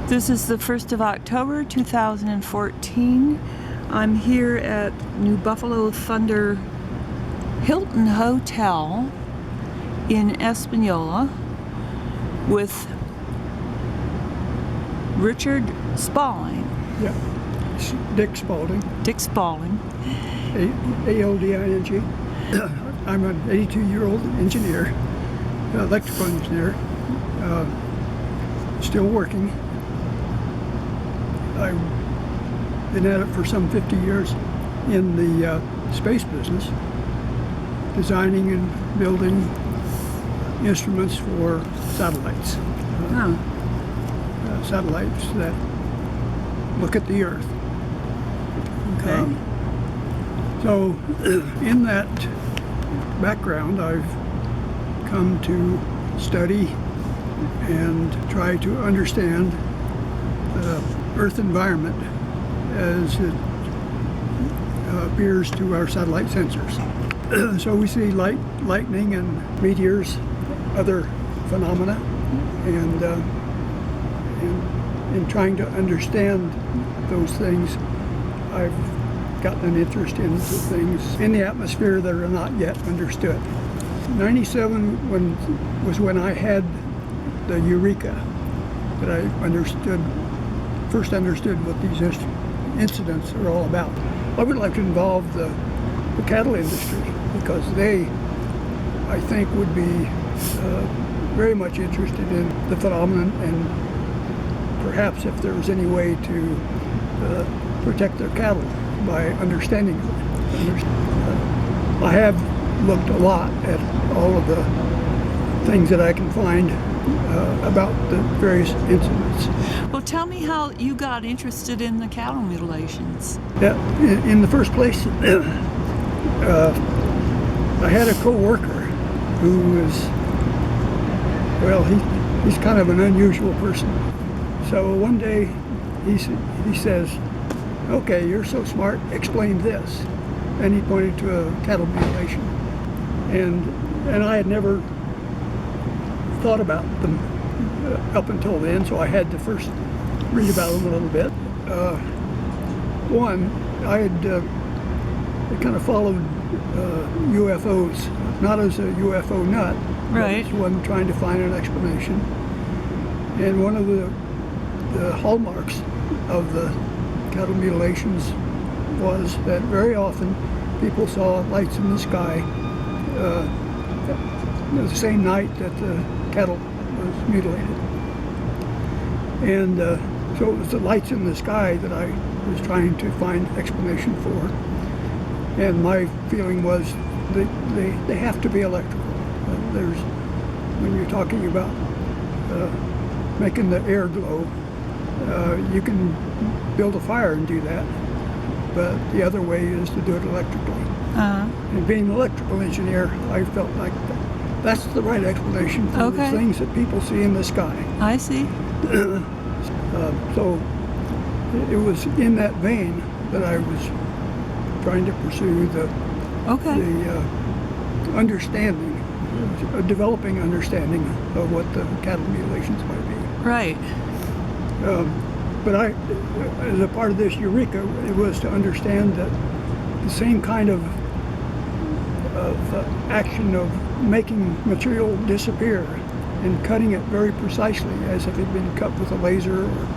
This is the 1st of October 2014. I'm here at New Buffalo Thunder Hilton Hotel in Espanola with Richard Spalding. Yeah, Dick Spalding. Dick Spalding. A-L-D-I-N-G. I'm an 82-year-old engineer, electrical engineer, still working. I've been at it for some 50 years in the space business, designing and building instruments for satellites. Satellites that look at the Earth. Okay. So in that background, I've come to study and try to understand the Earth environment as it appears to our satellite sensors. So we see lightning and meteors, other phenomena, and in trying to understand those things, I've gotten an interest into things in the atmosphere that are not yet understood. 97 was when I had the eureka, that I first understood what these incidents are all about. I would like to involve the cattle industry, because they, I think, would be very much interested in the phenomenon, and perhaps if there was any way to protect their cattle by understanding it. I have looked a lot at all of the things that I can find about the various incidents. Well, tell me how you got interested in the cattle mutilations. Yeah, in the first place, I had a co-worker who was, well, he's kind of an unusual person. So one day he says, "Okay, you're so smart, explain this." And he pointed to a cattle mutilation. And I had never thought about them up until then, so I had to first read about them a little bit. One, I had kind of followed UFOs, not as a UFO nut, right, but as one trying to find an explanation. And one of the hallmarks of the cattle mutilations was that very often people saw lights in the sky the same night that the cattle was mutilated. And so it was the lights in the sky that I was trying to find explanation for. And my feeling was they have to be electrical. When you're talking about making the air glow, you can build a fire and do that, but the other way is to do it electrically. And being an electrical engineer, I felt like that's the right explanation for the things that people see in the sky. I see. So it was in that vein that I was trying to pursue the understanding, a developing understanding of what the cattle mutilations might be. Right. But as a part of this eureka, it was to understand that the same kind of action of making material disappear and cutting it very precisely, as if it had been cut with a laser or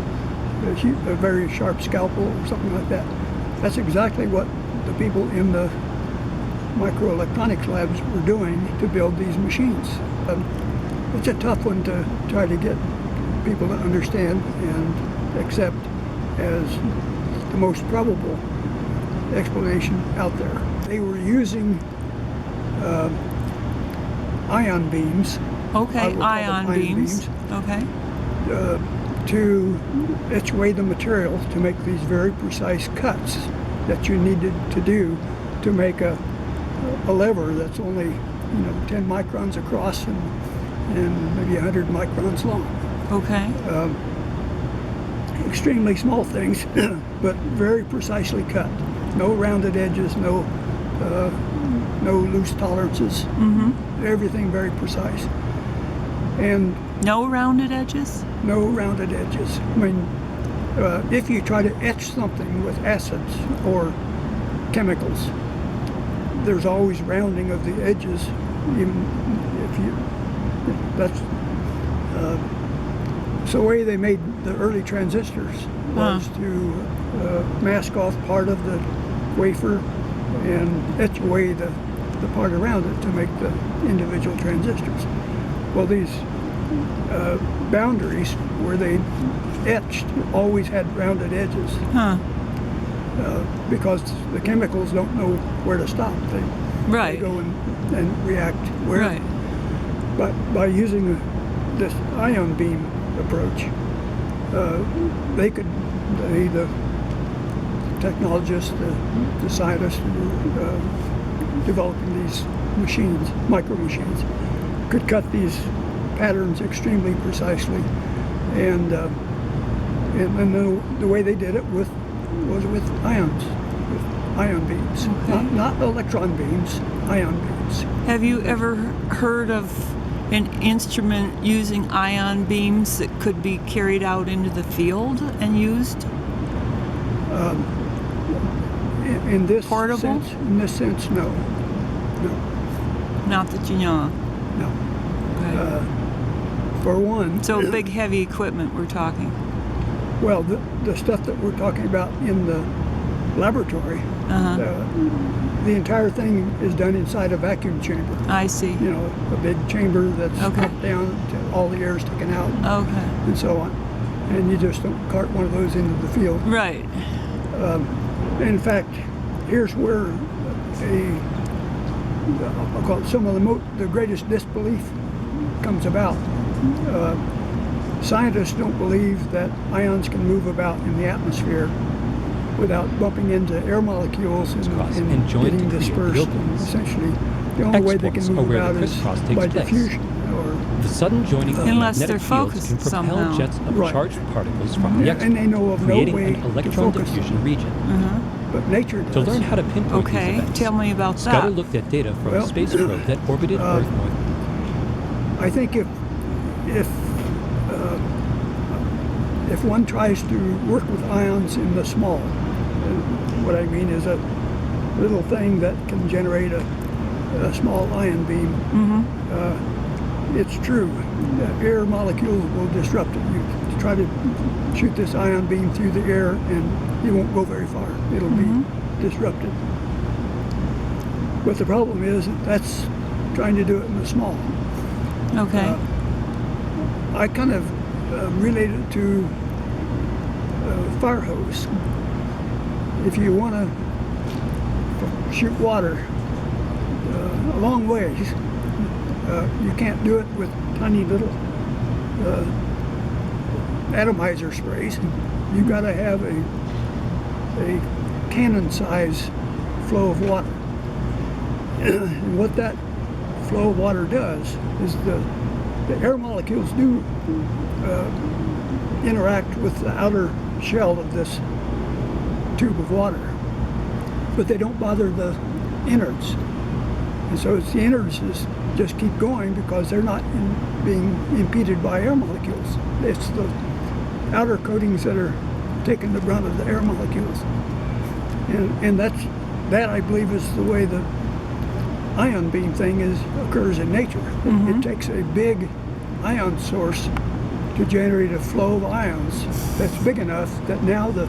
a very sharp scalpel or something like that. That's exactly what the people in the microelectronics labs were doing to build these machines. It's a tough one to try to get people to understand and accept as the most probable explanation out there. They were using ion beams. Okay, ion beams. Okay. To etch away the material to make these very precise cuts that you needed to do to make a lever that's only 10 microns across and maybe 100 microns long. Okay. Extremely small things, but very precisely cut. No rounded edges, no loose tolerances. Mm-hmm. Everything very precise. And no rounded edges? no rounded edges. I mean, if you try to etch something with acids or chemicals, there's always rounding of the edges. Even if you, that's so the way they made the early transistors was to mask off part of the wafer and etch away the part around it to make the individual transistors. Well, these boundaries where they etched always had rounded edges because the chemicals don't know where to stop. They go and react where. Right. But by using this ion beam approach, the technologists, the scientists who were developing these machines, micro machines, could cut these patterns extremely precisely, and the way they did it was with ions, with ion beams, not electron beams, ion beams. Have you ever heard of an instrument using ion beams that could be carried out into the field and used? In this Portable? sense, no. Not that you know of. No. Okay. For one. So big, heavy equipment we're talking. Well, the stuff that we're talking about in the laboratory, the entire thing is done inside a vacuum chamber. I see. You know, a big chamber that's up down to all the air is taken out, and so on. And you just don't cart one of those into the field. Right. In fact, here's where I'll call it some of the greatest disbelief comes about. Scientists don't believe that ions can move about in the atmosphere without bumping into air molecules and getting dispersed. And essentially, the only way they can move about is by diffusion. The sudden joining of unless they're magnetic fields focused can propel somehow. jets of charged particles from the and they know of no creating way an to electron focus diffusion them. region. But nature does. To learn how to pinpoint these events, Tell me about Scudder that. looked at data from a space probe that orbited Earth more. I think if one tries to work with ions in the small, what I mean is a little thing that can generate a small ion beam. It's true that air molecules will disrupt it. You try to shoot this ion beam through the air and it won't go very far. It'll be disrupted. But the problem is that's trying to do it in the small. Okay. I kind of relate it to a fire hose. If you want to shoot water a long ways, you can't do it with tiny little atomizer sprays. You've got to have a cannon-size flow of water. And what that flow of water does is the air molecules do interact with the outer shell of this tube of water, but they don't bother the innards. And so it's the innards that just keep going because they're not being impeded by air molecules. It's the outer coatings that are taking the brunt of the air molecules. And that I believe is the way the ion beam thing occurs in nature. It takes a big ion source to generate a flow of ions that's big enough that now the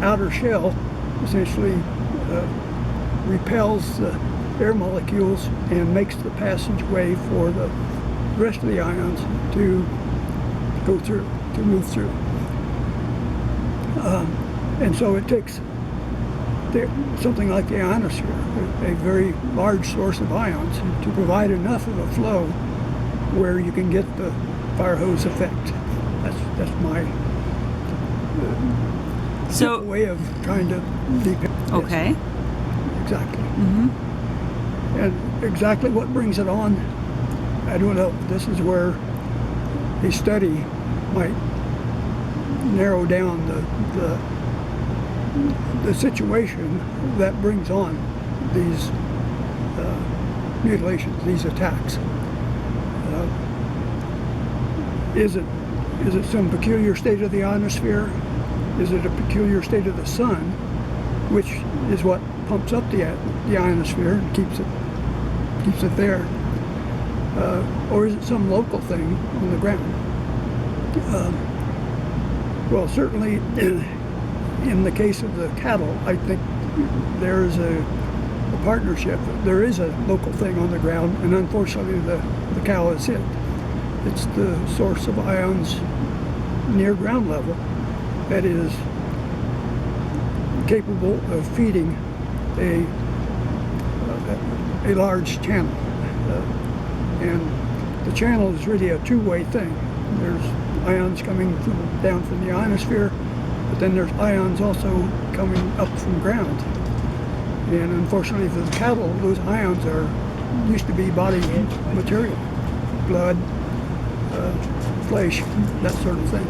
outer shell essentially repels the air molecules and makes the passageway for the rest of the ions to go through, to move through. And so it takes something like the ionosphere, a very large source of ions, to provide enough of a flow where you can get the fire hose effect. That's my way of trying to depict this. Okay. Exactly. And exactly what brings it on, I don't know. This is where a study might narrow down the situation that brings on these mutilations, these attacks. Is it Is it some peculiar state of the ionosphere? Is it a peculiar state of the sun, which is what pumps up the ionosphere and keeps it there? Or is it some local thing on the ground? Well, certainly in the case of the cattle, I think there's a partnership. There is a local thing on the ground, and unfortunately the cow is it. It's the source of ions near ground level that is capable of feeding a large channel. And the channel is really a two-way thing. There's ions coming down from the ionosphere, but then there's ions also coming up from ground. And unfortunately for the cattle, those ions used to be body material, blood, flesh, that sort of thing.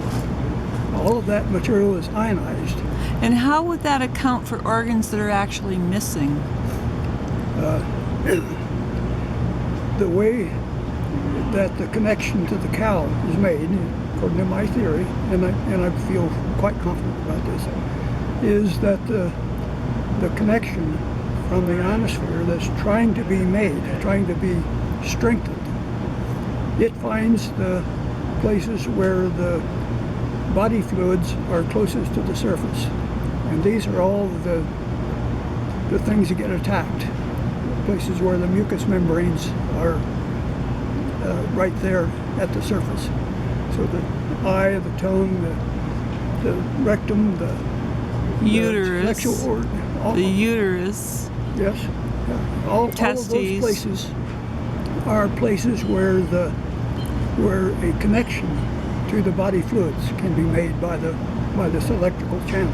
All of that material is ionized. And how would that account for organs that are actually missing? The way that the connection to the cow is made, according to my theory, and I feel quite confident about this, is that the connection from the ionosphere that's trying to be made, trying to be strengthened, it finds the places where the body fluids are closest to the surface. And these are all the things that get attacked, places where the mucous membranes are right there at the surface. So the eye, the tongue, the rectum, the uterus, sexual organ, the uterus. Yes, all of those places are places where a connection to the body fluids can be made by this electrical channel.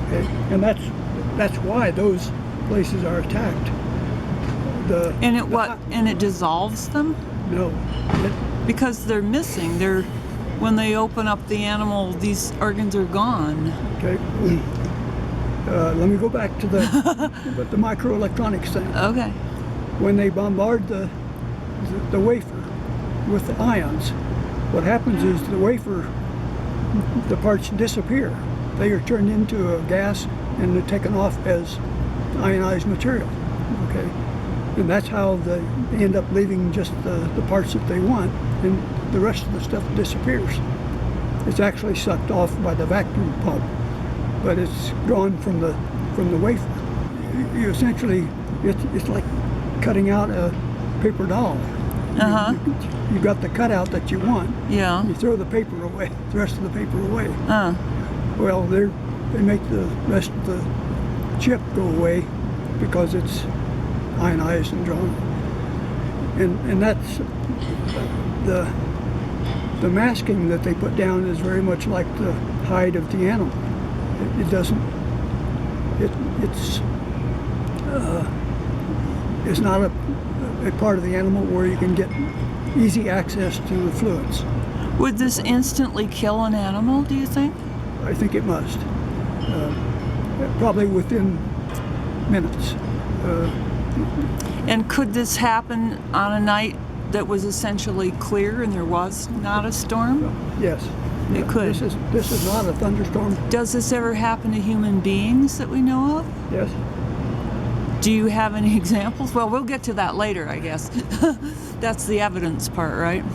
Okay, and that's why those places are attacked. And it dissolves them? No. Because they're missing. When they open up the animal, these organs are gone. Okay. Let me go back to the microelectronics thing. Okay. When they bombard the wafer with the ions, what happens is the wafer, the parts disappear. They are turned into a gas and they're taken off as ionized material. Okay. And that's how they end up leaving just the parts that they want, and the rest of the stuff disappears. It's actually sucked off by the vacuum pump, but it's drawn from the wafer. You essentially, it's like cutting out a paper doll. Uh-huh. You got the cutout that you want. Yeah. You throw the paper away, the rest of the paper away. Well, they make the rest of the chip go away because it's ionized and drawn. And that's the masking that they put down is very much like the hide of the animal. It's not a part of the animal where you can get easy access to the fluids. Would this instantly kill an animal, do you think? I think it must. Probably within minutes. And could this happen on a night that was essentially clear and there was not a storm? Yes. It could. This is not a thunderstorm. Does this ever happen to human beings that we know of? Yes. Do you have any examples? Well, we'll get to that later, I guess. That's the evidence part, right?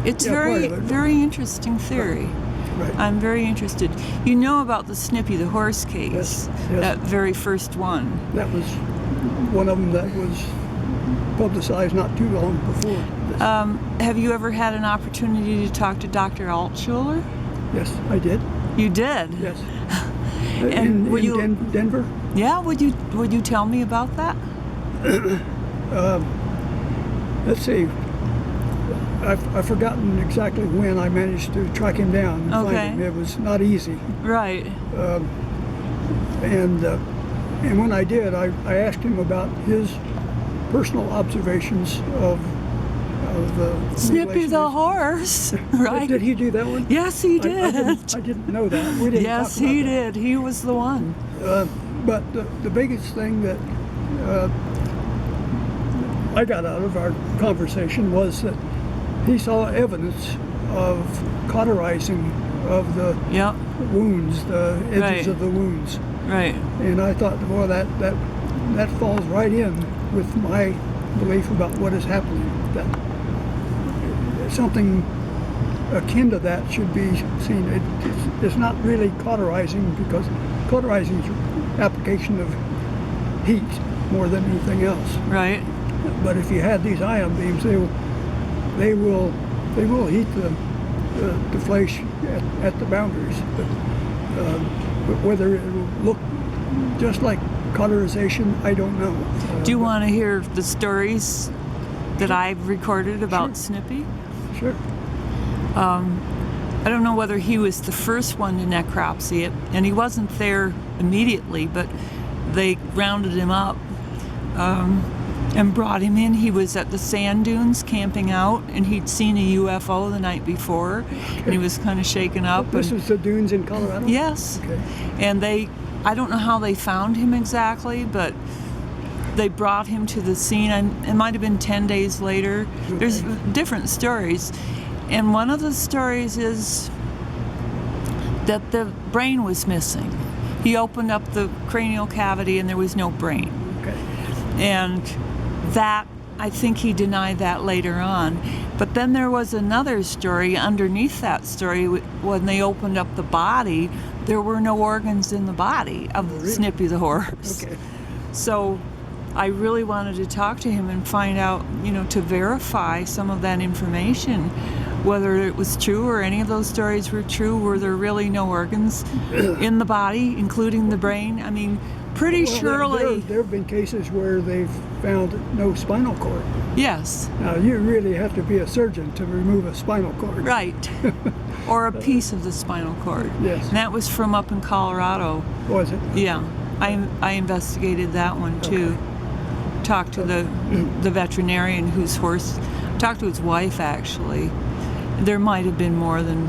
It's very interesting theory. Right. I'm very interested. You know about the Snippy, the horse case, yes. That very first one. That was one of them that was publicized not too long before. Have you ever had an opportunity to talk to Dr. Altschuler? Yes, I did. You did? Yes. And in Denver? Yeah, would you tell me about that? Let's see. I've forgotten exactly when I managed to track him down and find him. It was not easy. Right. And when I did, I asked him about his personal observations of Snippy the horse, right? Did he do that one? Yes, he did. I didn't know that. We didn't yes, talk about he that. did. He was the one. But the biggest thing that I got out of our conversation was that he saw evidence of cauterizing of the Yep. wounds, the edges Right. of the wounds. Right. And I thought, well, that falls right in with my belief about what is happening. That something akin to that should be seen. It's not really cauterizing, because cauterizing is application of heat more than anything else. Right. But if you had these ion beams, they will heat the flesh at the boundaries. But whether it will look just like cauterization, I don't know. Do you want to hear the stories that I've recorded about Sure. Snippy? Sure. I don't know whether he was the first one to necropsy it, and he wasn't there immediately, but they rounded him up and brought him in. He was at the sand dunes camping out, and he'd seen a UFO the night before, and he was kind of shaken up. This is the dunes in Colorado? Yes. Okay. And I don't know how they found him exactly, but they brought him to the scene, and it might have been 10 days later. There's different stories. And one of the stories is that the brain was missing. He opened up the cranial cavity and there was no brain. Okay. And that, I think he denied that later on. But then there was another story underneath that story. When they opened up the body, there were no organs in the body of Really? Snippy the horse. Okay. So I really wanted to talk to him and find out, to verify some of that information, whether it was true or any of those stories were true. Were there really no organs in the body, including the brain? I mean, pretty Well, surely. there have been cases where they've found no spinal cord. Yes, Now, you really have to be a surgeon to remove a spinal cord. right. Or a piece of the spinal cord. Yes. And that was from up in Colorado. Was it? Yeah, I investigated that one too. Talked to the veterinarian whose horse, talked to his wife actually. There might have been more than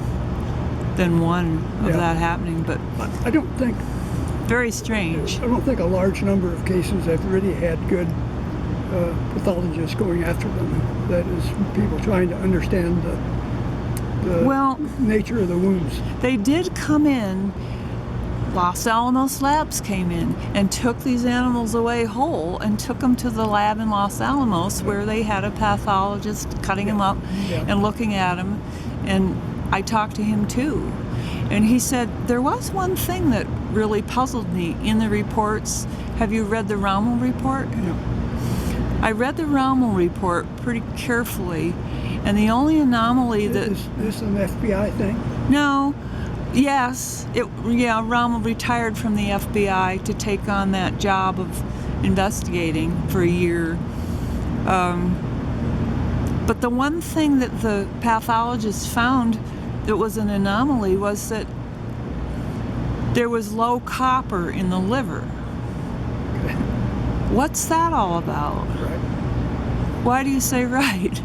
one of Yeah. that happening, but I don't think very strange. a large number of cases have really had good pathologists going after them. That is, people trying to understand the Well, nature of the wounds. they did come in. Los Alamos Labs came in and took these animals away whole and took them to the lab in Los Alamos, where they had a pathologist cutting them up Yeah. and looking at them. And I talked to him too. And he said, there was one thing that really puzzled me in the reports. Have you read the Rommel report? No. I read the Rommel report pretty carefully, and the only anomaly that... Is this an FBI thing? No. Yes. Rommel retired from the FBI to take on that job of investigating for a year. But the one thing that the pathologist found that was an anomaly was that there was low copper in the liver. Okay. What's that all about? Right. Why do you say right?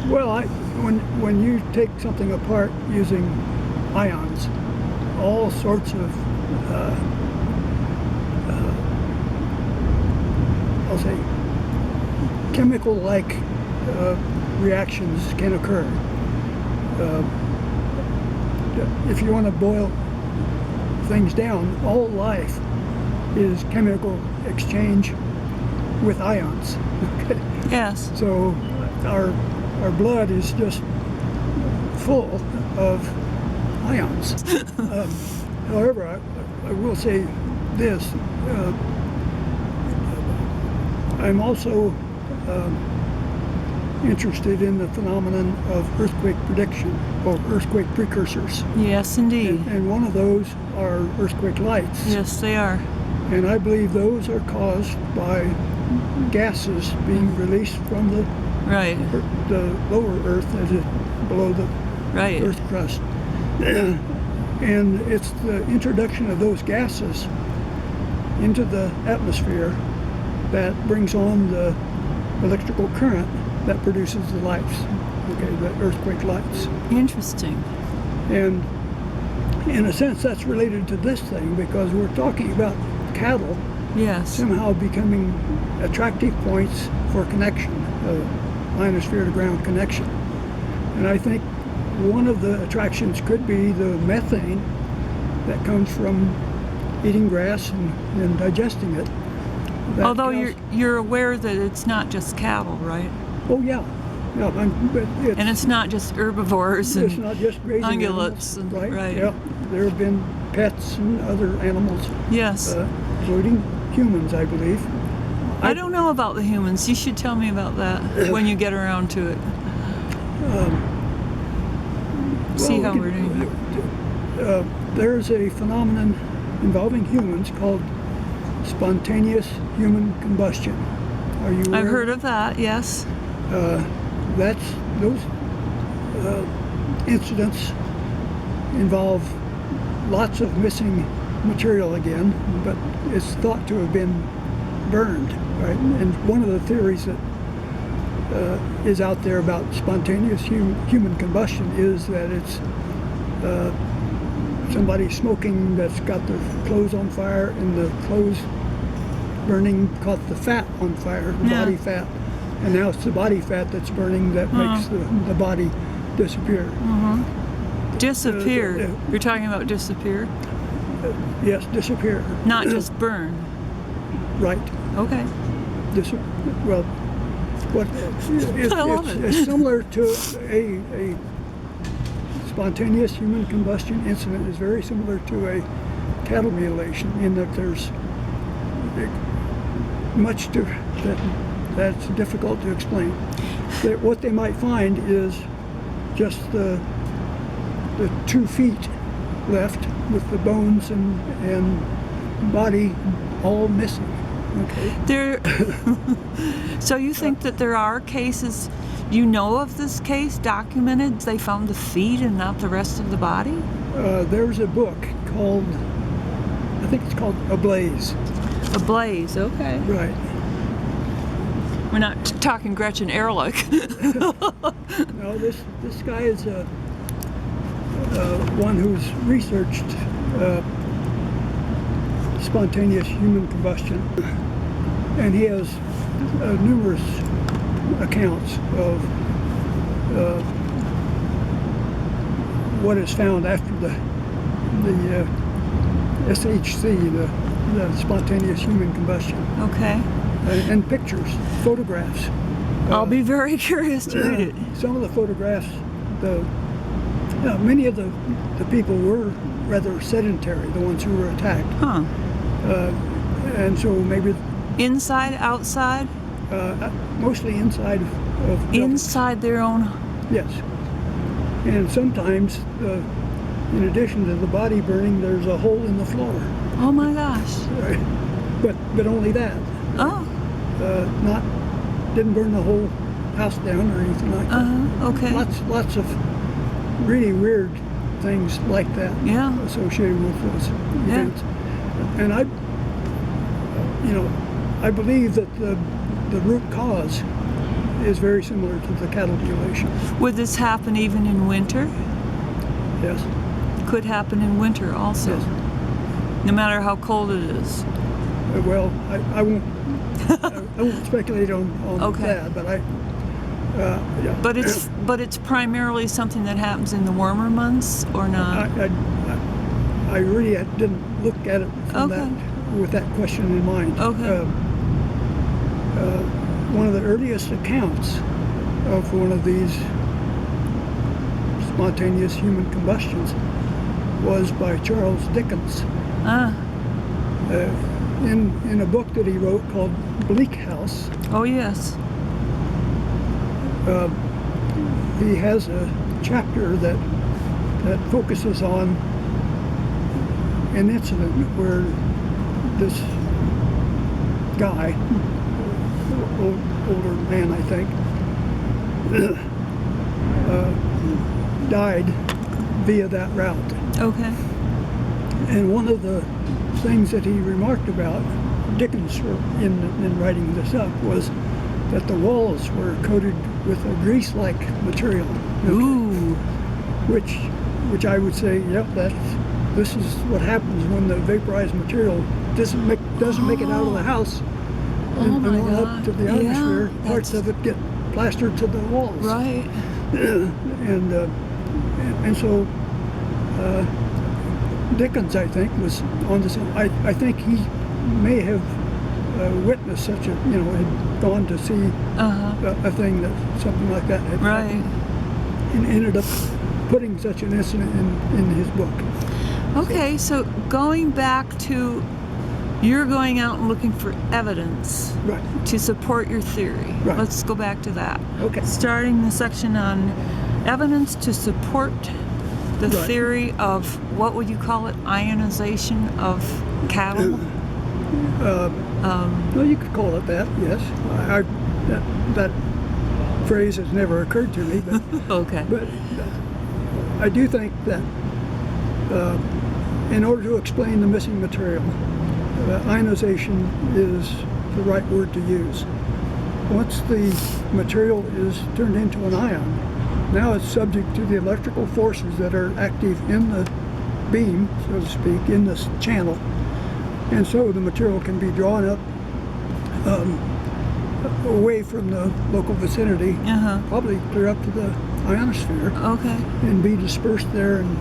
Well, when you take something apart using ions, all sorts of I'll say chemical-like reactions can occur. If you want to boil things down, all life is chemical exchange with ions. Okay? Yes. So our blood is just full of ions. However, I will say this. I'm also interested in the phenomenon of earthquake prediction, or earthquake precursors. Yes, indeed. And one of those are earthquake lights. Yes, they are. And I believe those are caused by gases being released from the Right. lower Earth, as it below the Right. Earth crust. And it's the introduction of those gases into the atmosphere that brings on the electrical current that produces the lights, okay, the earthquake lights. Interesting. And in a sense, that's related to this thing, because we're talking about cattle Yes. somehow becoming attractive points for connection. ionosphere to ground connection. And I think one of the attractions could be the methane that comes from eating grass and digesting it. That Although cows- you're aware that it's not just cattle, right? Oh yeah, yeah, but And it's not just herbivores it's and not just grazing ungulates animals, and- right? right. Yeah, there have been pets and other animals, yes. including humans, I believe. I don't know about the humans. You should tell me about that when you get around to it. See Well, how we we're doing. There's a phenomenon involving humans called spontaneous human combustion. Are you aware? I've heard of that, yes. Those incidents involve lots of missing material again, but it's thought to have been burned, right? And one of the theories that is out there about spontaneous human combustion is that it's somebody smoking that's got their clothes on fire, and the clothes burning caught the fat on fire, Yeah. body fat, and now it's the body fat that's burning that makes the body disappear. Disappear. You're talking about disappear? Yes, disappear. Not just burn. Right. Okay. Well, what I love it. it's similar to a spontaneous human combustion incident is very similar to a cattle mutilation in that there's much to that's difficult to explain. What they might find is just the 2 feet left with the bones and body all missing. Okay. So you think that there are cases, you know of this case documented, they found the feet and not the rest of the body? There's a book called, I think it's called Ablaze. Ablaze, okay. Right. We're not talking Gretchen Ehrlich. No, this guy is one who's researched spontaneous human combustion, and he has numerous accounts of what is found after the SHC, the spontaneous human combustion, Okay. and pictures, photographs. I'll be very curious to read it. Some of the photographs, many of the people were rather sedentary, the ones who were attacked. Huh. And so maybe Inside, outside? mostly inside of buildings. Inside their own. Yes. And sometimes, in addition to the body burning, there's a hole in the floor. Oh my gosh. But only that. Oh. Didn't burn the whole house down or anything like that. Okay. Lots of really weird things like that. Yeah. Associated with those events. And I believe that the root cause is very similar to the cattle mutilation. Would this happen even in winter? Yes. Could happen in winter also. Yes. No matter how cold it is. Well, I won't. I won't speculate on Okay. that, but yeah. But it's primarily something that happens in the warmer months, or not? I really didn't look at it from Okay. with that question in mind. Okay. One of the earliest accounts of one of these spontaneous human combustions was by Charles Dickens in a book that he wrote called Bleak House. Oh yes. He has a chapter that focuses on an incident where this guy, older man I think, died via that route. Okay. And one of the things that he remarked about, Dickens in writing this up, was that the walls were coated with a grease-like material. Ooh. Which I would say, yep, this is what happens when the vaporized material doesn't make it out of the house and my on God. up to the atmosphere. Yeah, Parts of it get plastered to the walls. Right. And so Dickens, I think, was on this. I think he may have witnessed such a, had gone to see a thing that something like that had happened, and ended up putting such an incident in his book. Okay, so going back to, you're going out and looking for evidence to support your theory. Right. Let's go back to that. Okay. Starting the section on evidence to support the theory of, what would you call it, ionization of cattle? Well, you could call it that, yes. That phrase has never occurred to me, but Okay. But I do think that in order to explain the missing material, ionization is the right word to use. Once the material is turned into an ion, now it's subject to the electrical forces that are active in the beam, so to speak, in this channel. And so the material can be drawn up away from the local vicinity, probably clear up to the ionosphere, and be dispersed there, and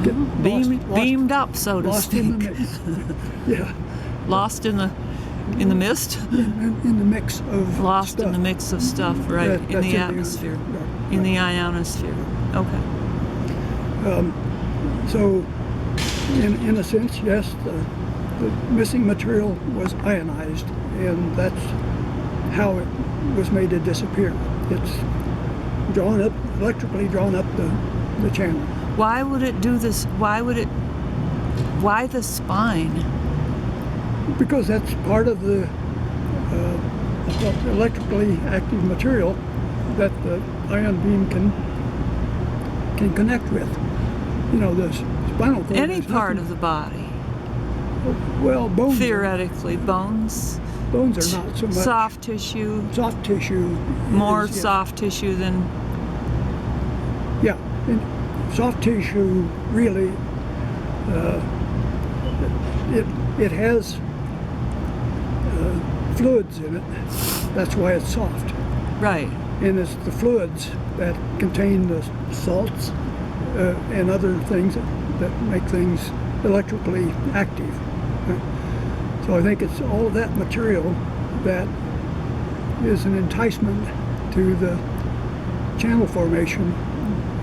get beamed up, so to lost speak. in the mix. Yeah, Lost in the mist. in the mix of Lost stuff. in the mix of stuff, right? In the atmosphere, in the ionosphere. Okay. So, in a sense, yes, the missing material was ionized, and that's how it was made to disappear. It's drawn up, electrically drawn up the channel. Why would it do this? Why the spine? Because that's part of the electrically active material that the ion beam can connect with. The spinal cord. Any part of the body. Well, bones. Theoretically, bones. Bones are not so much. Soft tissue. Soft tissue. More is, yes. soft tissue than. Yeah, and soft tissue really. It has fluids in it. That's why it's soft. Right. And it's the fluids that contain the salts and other things that make things electrically active. So I think it's all of that material that is an enticement to the channel formation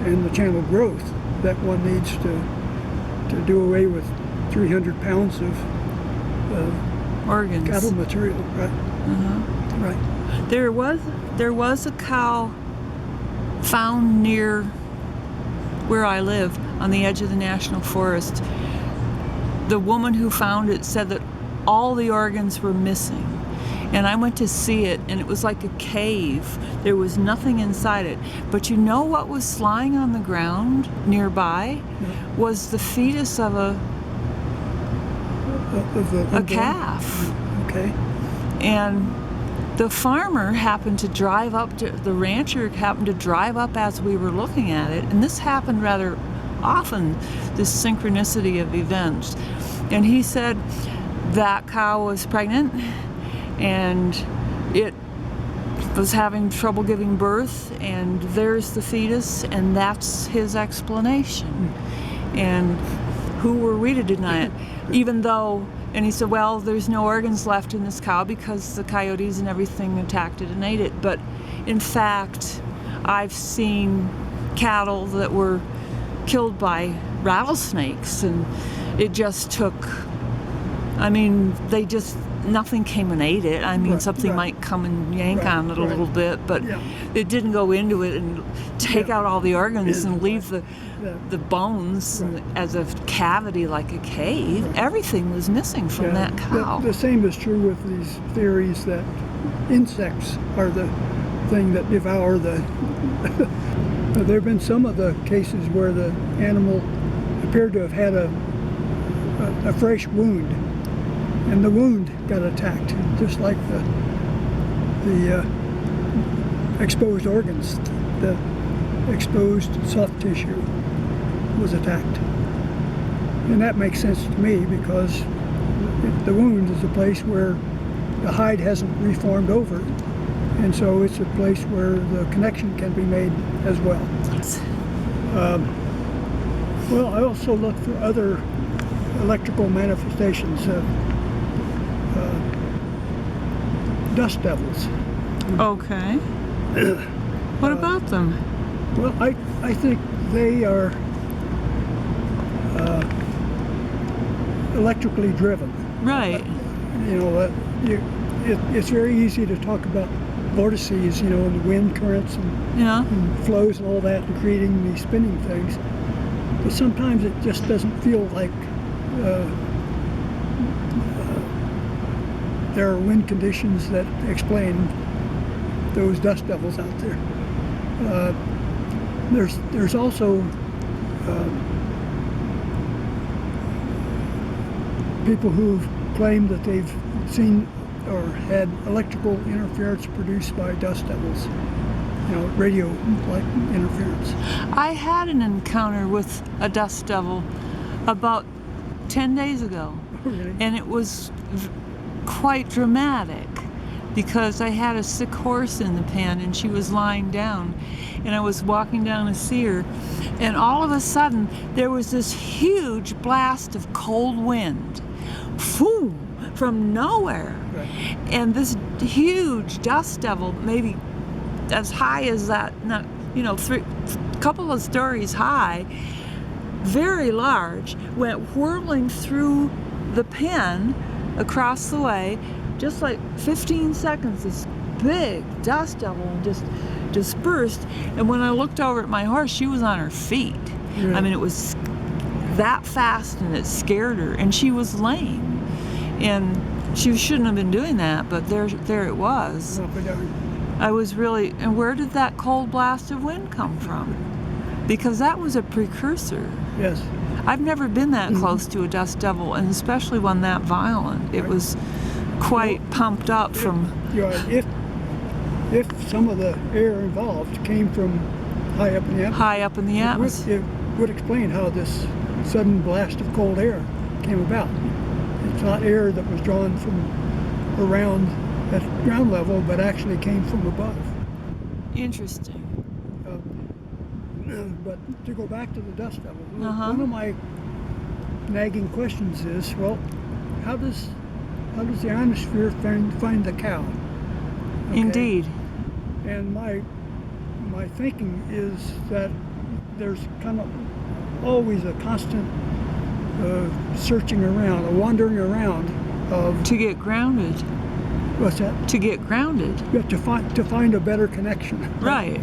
and the channel growth that one needs to do away with 300 pounds of Organs. cattle material, right? Right. There was a cow found near where I live, on the edge of the national forest. The woman who found it said that all the organs were missing. And I went to see it, and it was like a cave. There was nothing inside it. But you know what was lying on the ground nearby? Was the fetus of a calf. Okay. And the farmer happened to drive up, the rancher happened to drive up as we were looking at it, and this happened rather often, this synchronicity of events. And he said that cow was pregnant, and it was having trouble giving birth, and there's the fetus, and that's his explanation. And who were we to deny it? Even though, and he said, well, there's no organs left in this cow because the coyotes and everything attacked it and ate it. But in fact, I've seen cattle that were killed by rattlesnakes, and it just took, nothing came and ate it. Something might come and yank on it a little bit, but it didn't go into it and take out all the organs and leave the bones as a cavity like a cave. Everything was missing from that cow. The same is true with these theories that insects are the thing that devour the... There have been some of the cases where the animal appeared to have had a fresh wound, and the wound got attacked, just like the exposed organs, the exposed soft tissue was attacked. And that makes sense to me, because the wound is a place where the hide hasn't reformed over it. And so it's a place where the connection can be made as well. Well, I also look for other electrical manifestations, dust devils. Okay. What about them? Well, I think they are electrically driven. Right. You know, it's very easy to talk about vortices, you know, and the wind currents and flows and all that, and creating these spinning things. But sometimes it just doesn't feel like there are wind conditions that explain those dust devils out there. There's also people who've claimed that they've seen or had electrical interference produced by dust devils, you know, radio-like interference. I had an encounter with a dust devil about 10 days ago. Oh, really? And it was quite dramatic because I had a sick horse in the pen and she was lying down and I was walking down to see her, and all of a sudden there was this huge blast of cold wind, boom, from nowhere. Right. And this huge dust devil, maybe as high as that, couple of stories high, very large, went whirling through the pen across the way, just like 15 seconds, this big dust devil just dispersed. And when I looked over at my horse, she was on her feet. Really? I mean, it was that fast and it scared her, and she was lame. And she shouldn't have been doing that, but there it was. Up and down. I was really, and where did that cold blast of wind come from? Because that was a precursor. Yes. I've never been that close to a dust devil, and especially one that violent. It was quite pumped up from... If some of the air involved came from high up in the atmosphere, high up in the atmosphere. it would explain how this sudden blast of cold air came about. It's not air that was drawn from around at ground level, but actually came from above. Interesting. But to go back to the dust devil, Uh-huh. one of my nagging questions is, well, how does the ionosphere find the cow? Okay? Indeed. And my thinking is that there's kind of always a constant searching around, a wandering around of... To get grounded. What's that? To get grounded. You have to find a better connection. Right.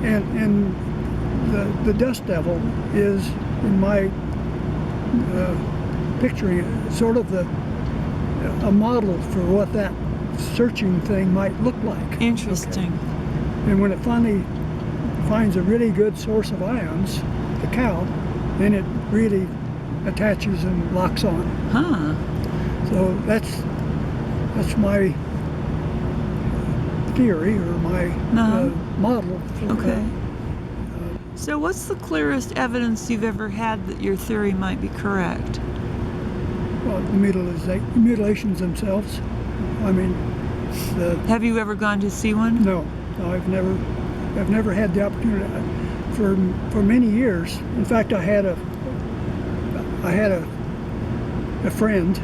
And the dust devil is, in my picturing it, sort of a model for what that searching thing might look like. Interesting. Okay. And when it finally finds a really good source of ions, the cow, then it really attaches and locks on. Huh. So that's my theory, or my model. For Okay. So what's the clearest evidence you've ever had that your theory might be correct? Well, the mutilations themselves. I mean, Have you ever gone to see one? no, I've never had the opportunity. For many years. In fact, I had a friend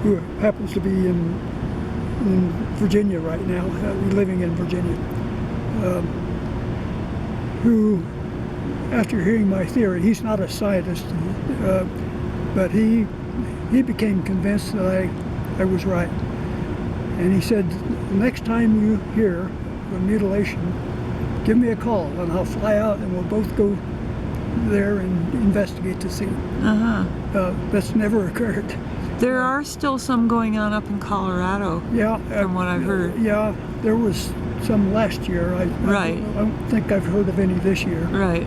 who happens to be in Virginia right now, living in Virginia, who, after hearing my theory, he's not a scientist, but he became convinced that I was right. And he said, the next time you hear of a mutilation, give me a call and I'll fly out and we'll both go there and investigate the scene. That's never occurred. There are still some going on up in Colorado. Yeah, from what I've heard. Yeah, there was some last year. Right. I don't think I've heard of any this year. Right.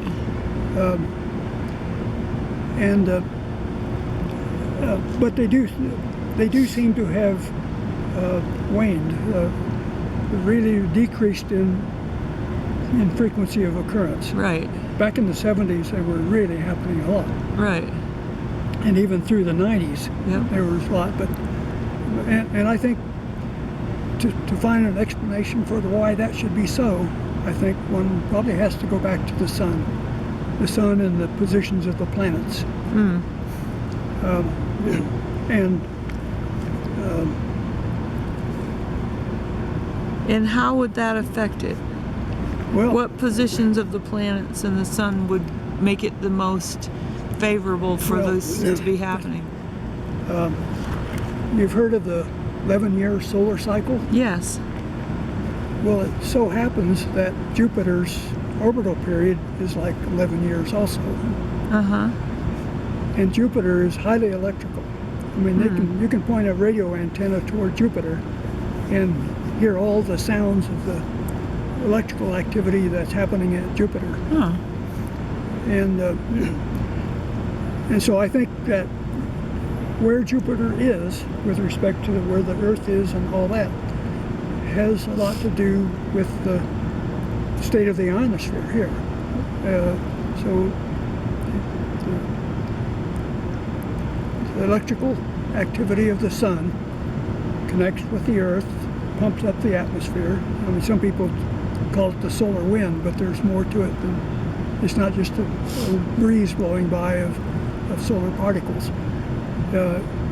But they do seem to have waned, really decreased in frequency of occurrence. Right. Back in the 70s, they were really happening a lot. Right. And even through the 90s, Yep. there was a lot. But And I think to find an explanation for why that should be so, I think one probably has to go back to the sun and the positions of the planets. And how would that affect it? Well, What positions of the planets and the sun would make it the most favorable for Well, this to be happening? you've heard of the 11-year solar cycle? Yes. Well, it so happens that Jupiter's orbital period is like 11 years also. Uh-huh. And Jupiter is highly electrical. I mean, you can point a radio antenna toward Jupiter and hear all the sounds of the electrical activity that's happening at Jupiter. Huh. And so I think that where Jupiter is with respect to where the Earth is and all that has a lot to do with the state of the ionosphere here. So the electrical activity of the sun connects with the Earth, pumps up the atmosphere. I mean, some people call it the solar wind, but there's more to it than it's not just a breeze blowing by of solar particles.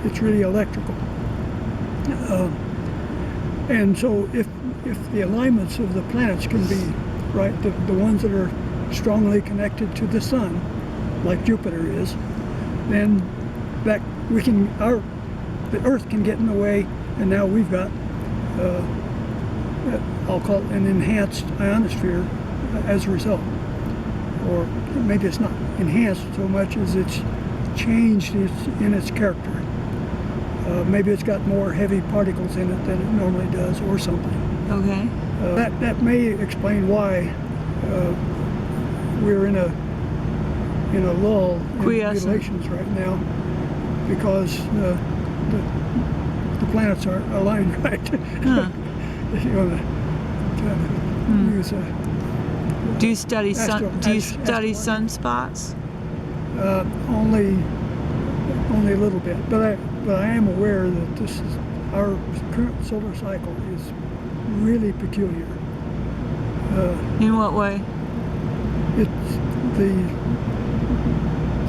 It's really electrical. And so if the alignments of the planets can be right, the ones that are strongly connected to the sun, like Jupiter is, then that the Earth can get in the way, and now we've got I'll call it an enhanced ionosphere as a result. Or maybe it's not enhanced so much as it's changed in its character. Maybe it's got more heavy particles in it than it normally does, or something. Okay. That may explain why we're in a lull in mutilations right now, because the planets aren't aligned right. Huh. If you want to use a Do you study sunspots? only a little bit, but I am aware that our current solar cycle is really peculiar. In what way? The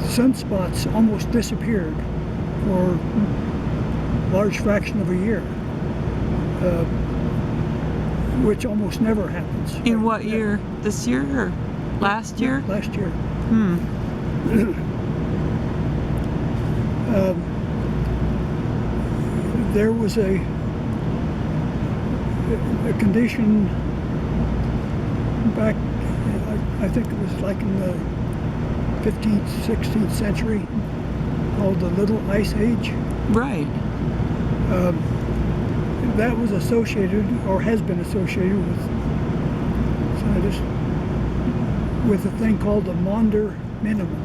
sunspots almost disappeared for a large fraction of a year, which almost never happens. In what year? This year or last year? Last year. There was a condition back, I think it was like in the 15th, 16th century, called the Little Ice Age. Right. That was associated, or has been associated with scientists, with a thing called the Maunder minimum.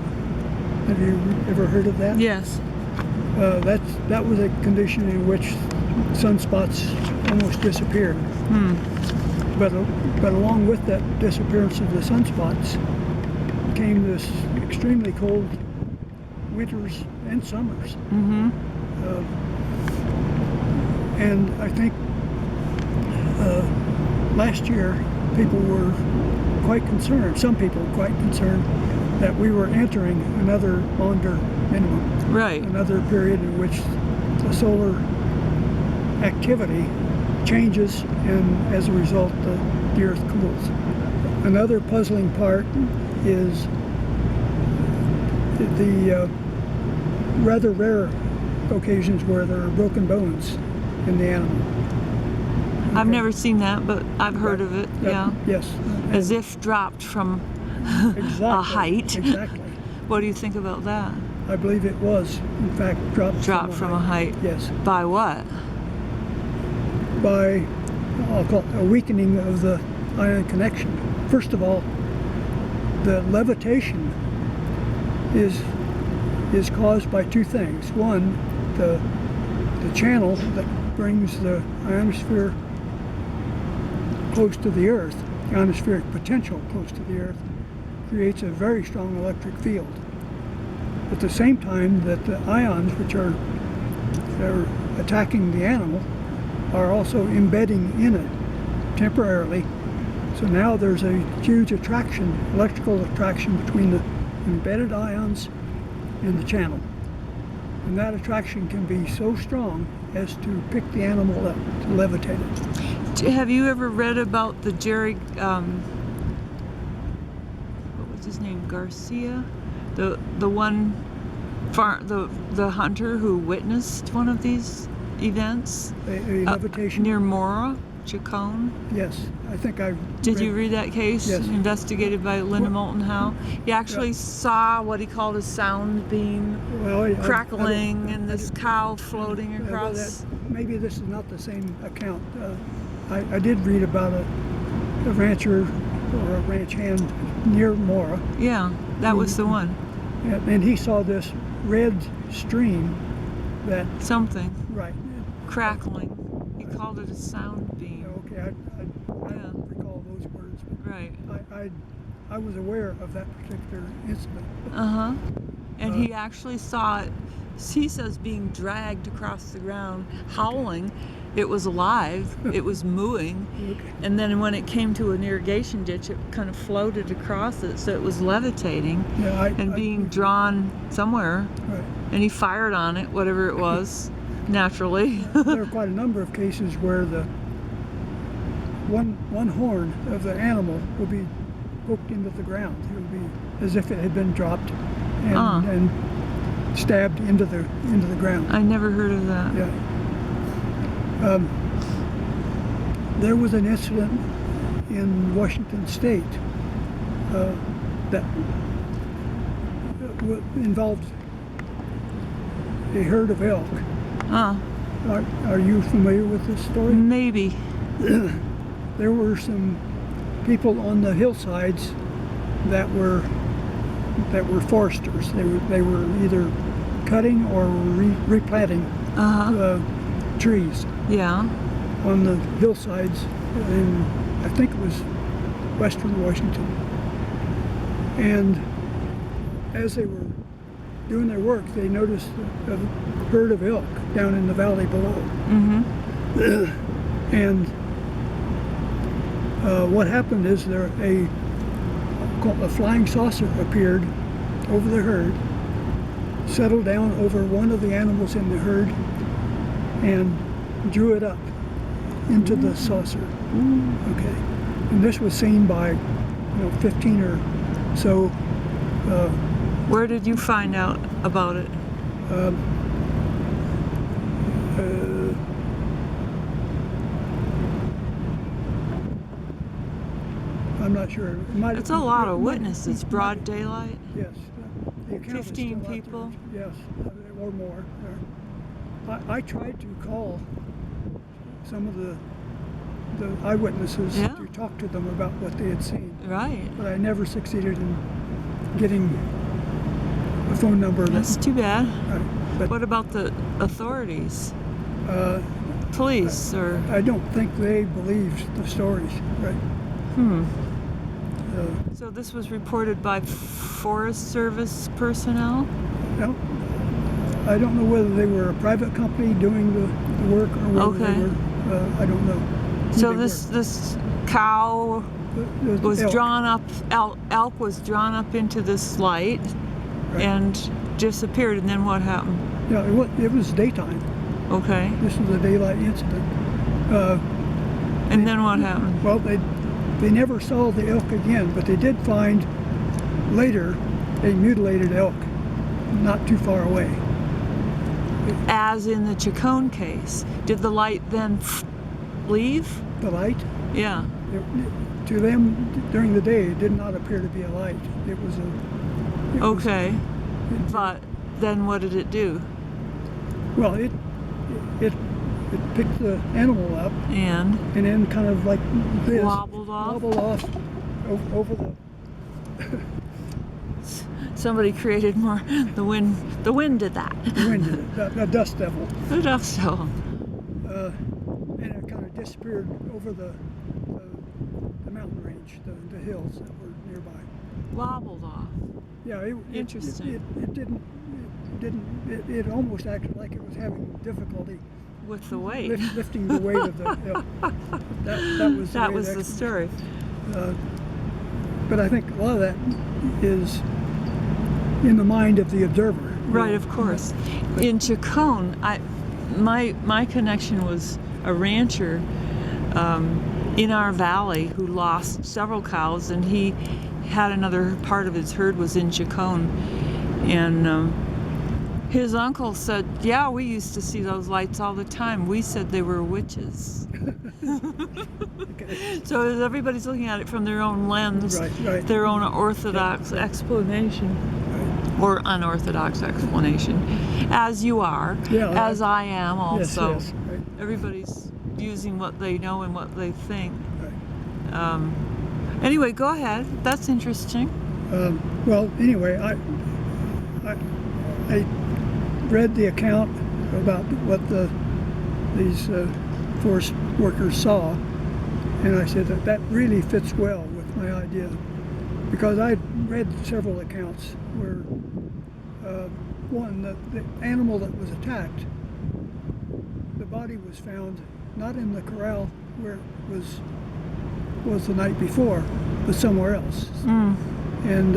Have you ever heard of that? Yes. That was a condition in which sunspots almost disappeared. But along with that disappearance of the sunspots came this extremely cold winters and summers. And I think last year people were quite concerned, some people were quite concerned, that we were entering another Maunder minimum. Right. Another period in which the solar activity changes, and as a result the Earth cools. Another puzzling part is the rather rare occasions where there are broken bones in the animal. I've never seen that, but I've heard of it. Yeah. Yes. As if dropped from Exactly. a height. Exactly. What do you think about that? I believe it was, in fact, dropped From a height. Yes. By what? By, I'll call it a weakening of the ion connection. First of all, the levitation is caused by two things. One, the channel that brings the ionosphere close to the Earth, the ionospheric potential close to the Earth, creates a very strong electric field. At the same time that the ions, which are attacking the animal are also embedding in it temporarily. So now there's a huge attraction, electrical attraction between the embedded ions and the channel. And that attraction can be so strong as to pick the animal up, to levitate it. Have you ever read about the Jerry, what was his name, Garcia? The one, the hunter who witnessed one of these events? A levitation? Near Mora, Chacon? Yes, I think I've Did you read that case? Yes. Investigated by Linda Moulton Howe. He actually saw what he called a sound beam crackling and this cow floating across. Maybe this is not the same account. I did read about a rancher or a ranch hand near Mora. Yeah, that was the one. And he saw this red stream that... Something. Right. Crackling. He called it a sound beam. Okay, I don't recall those words. Right. I was aware of that particular incident. Uh-huh. And he actually saw it, he says, being dragged across the ground, howling. It was alive. It was mooing. Okay. And then when it came to an irrigation ditch, it kind of floated across it, so it was levitating and being drawn somewhere. Right. And he fired on it, whatever it was, naturally. There are quite a number of cases where the one horn of the animal will be hooked into the ground. It will be as if it had been dropped and stabbed into the ground. I never heard of that. Yeah. There was an incident in Washington State that involved a herd of elk. Are you familiar with this story? Maybe. There were some people on the hillsides that were foresters. They were either cutting or replanting trees. Yeah. On the hillsides in, I think it was western Washington. And as they were doing their work, they noticed a herd of elk down in the valley below. Mm-hmm. And what happened is a flying saucer appeared over the herd, settled down over one of the animals in the herd, and drew it up into the saucer. Okay, and this was seen by 15 or so. Where did you find out about it? I'm not sure. It's a lot of witnesses. Broad daylight. Yes. The account is 15 still out people? there. Yes, or more. I tried to call some of the eyewitnesses to talk to them about what they had seen. Right. But I never succeeded in getting a phone number. That's too bad. Right. But, what about the authorities? Police or... I don't think they believed the stories. Right. So this was reported by Forest Service personnel? No, I don't know whether they were a private company doing the work or whether they were, I don't know. So this cow was drawn up, elk was drawn up into this light and disappeared, and then what happened? Yeah, it was daytime. Okay. This was a daylight incident. And then what happened? Well, they never saw the elk again, but they did find later a mutilated elk not too far away. As in the Chacon case, did the light then leave? The light? Yeah. To them, during the day, it did not appear to be a light. It was a... But then what did it do? Well, it picked the animal up and then kind of like this wobbled off over the... Somebody created more. The wind did that. The wind did it. The dust devil. The dust devil. And it kind of disappeared over the mountain range. foliage, the hills that were nearby. Wobbled off. Yeah, Interesting. It almost acted like it was having difficulty With the weight. lifting the weight of the hill. That was the That way was the story. But I think a lot of that is in the mind of the observer. Right, of course. In Chacon, my connection was a rancher in our valley who lost several cows, and he had another part of his herd was in Chacon, and his uncle said, "Yeah, we used to see those lights all the time. We said they were witches." Okay. So everybody's looking at it from their own lens, Right. their own orthodox explanation. Or unorthodox explanation, as you are, Yeah, as I am also. Yes, right. Everybody's using what they know and what they think. Right. Anyway, go ahead. That's interesting. Well, anyway, I read the account about what these forest workers saw, and I said that really fits well with my idea, because I'd read several accounts where one, the animal that was attacked, the body was found not in the corral where it was the night before, but somewhere else. And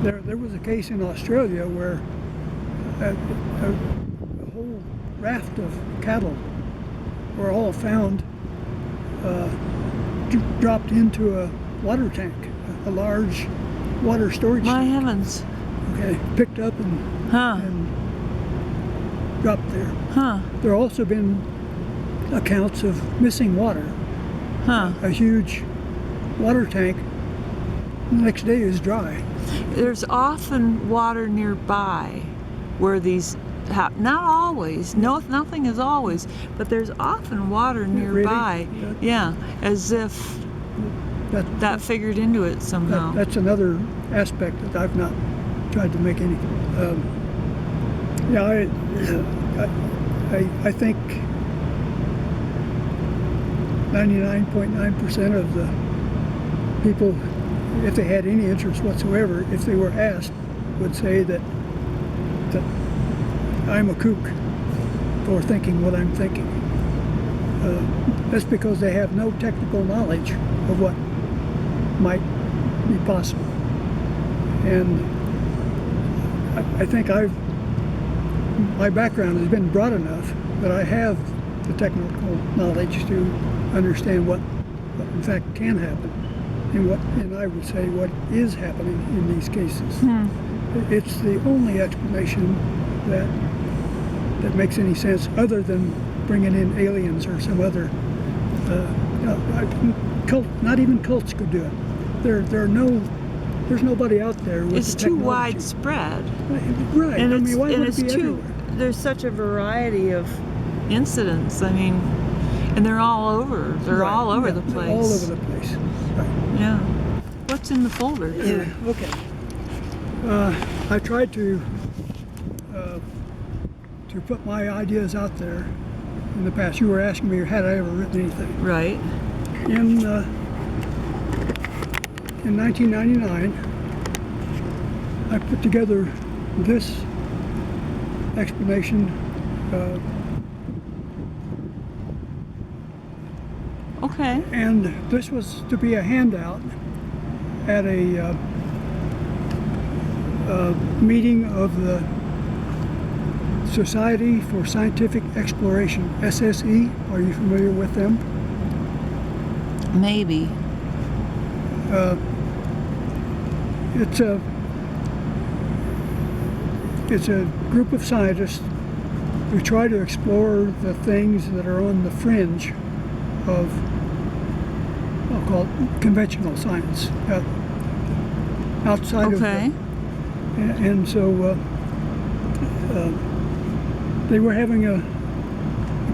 there was a case in Australia where a whole raft of cattle were all found dropped into a water tank, a large water storage My tank. heavens. Okay, picked up and dropped there. There have also been accounts of missing water. A huge water tank, the next day is dry. There's often water nearby where these happen. Not always. No, nothing is always. But there's often water nearby. Really? Yeah, as if that figured into it somehow. That's another aspect that I've not tried to make any. I think 99.9% of the people, if they had any interest whatsoever, if they were asked, would say that I'm a kook for thinking what I'm thinking. That's because they have no technical knowledge of what might be possible. And I think my background has been broad enough that I have the technical knowledge to understand what in fact can happen, and I would say what is happening in these cases. It's the only explanation that makes any sense, other than bringing in aliens or some other. Not even cults could do it. There's nobody out there with It's the too technology. widespread. Right. And I mean, why would it be too, everywhere? there's such a variety of incidents. I mean, and they're all over. They're Right, all over yeah, the place. All over the place. Right. Yeah. What's in the folder here? Okay. I tried to put my ideas out there in the past. You were asking me, had I ever written anything? Right. In 1999, I put together this explanation. Okay. And this was to be a handout at a meeting of the Society for Scientific Exploration, SSE. Are you familiar with them? Maybe. It's a group of scientists who try to explore the things that are on the fringe of, I'll call it conventional science, outside of Okay. and so they were having a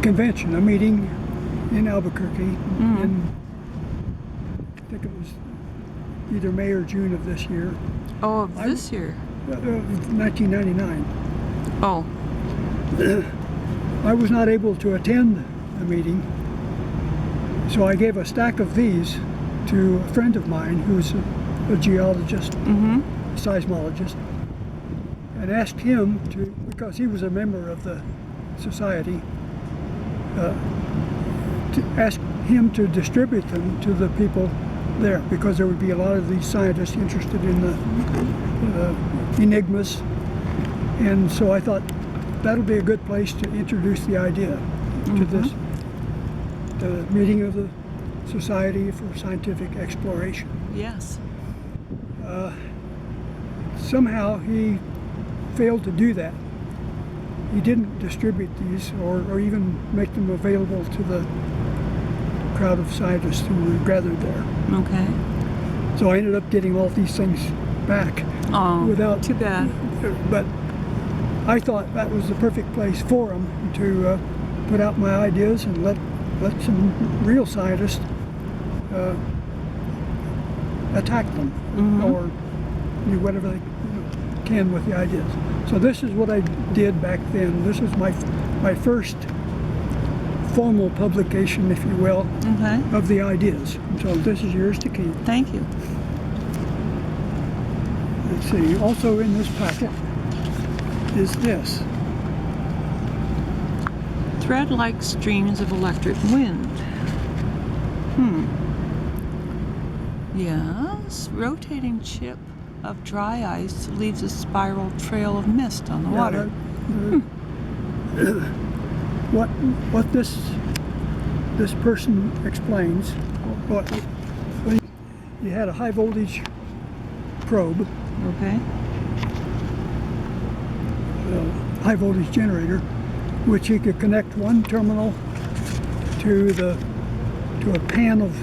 convention, a meeting in Albuquerque in, I think it was either May or June of this year, Oh, of this year. 1999. Oh. I was not able to attend the meeting, so I gave a stack of these to a friend of mine who's a geologist, seismologist, and asked him to, because he was a member of the society, to ask him to distribute them to the people there, because there would be a lot of these scientists interested in the enigmas. And so I thought that'll be a good place to introduce the idea to this, the meeting of the Society for Scientific Exploration. Yes. Somehow he failed to do that. He didn't distribute these or even make them available to the crowd of scientists who were gathered there. Okay. So I ended up getting all these things back. Oh, without, too bad. But I thought that was the perfect place for them to put out my ideas and let some real scientists attack them or do whatever they can with the ideas. So this is what I did back then. This was my first formal publication, if you will, of the ideas. So this is yours to keep. Thank you. Let's see, also in this packet is this. Thread-like streams of electric wind. Yes, rotating chip of dry ice leaves a spiral trail of mist on the water. What this person explains, you had a high voltage probe, Okay. high voltage generator, which he could connect one terminal to a pan of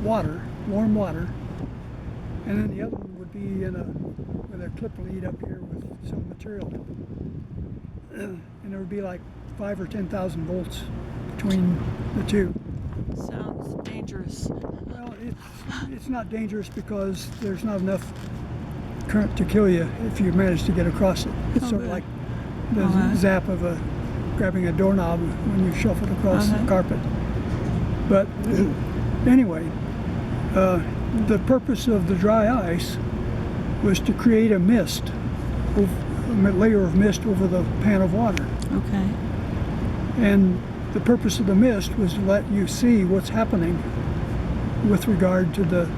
water, warm water, and then the other one would be with a clip lead up here with some material, and there would be like 5,000 or 10,000 volts between the two. Sounds dangerous. Well, it's not dangerous because there's not enough current to kill you if you manage to get across it. It's sort of like the zap of grabbing a doorknob when you shuffle it across the carpet. But anyway, the purpose of the dry ice was to create a mist, a layer of mist over the pan of water. Okay. And the purpose of the mist was to let you see what's happening with regard to the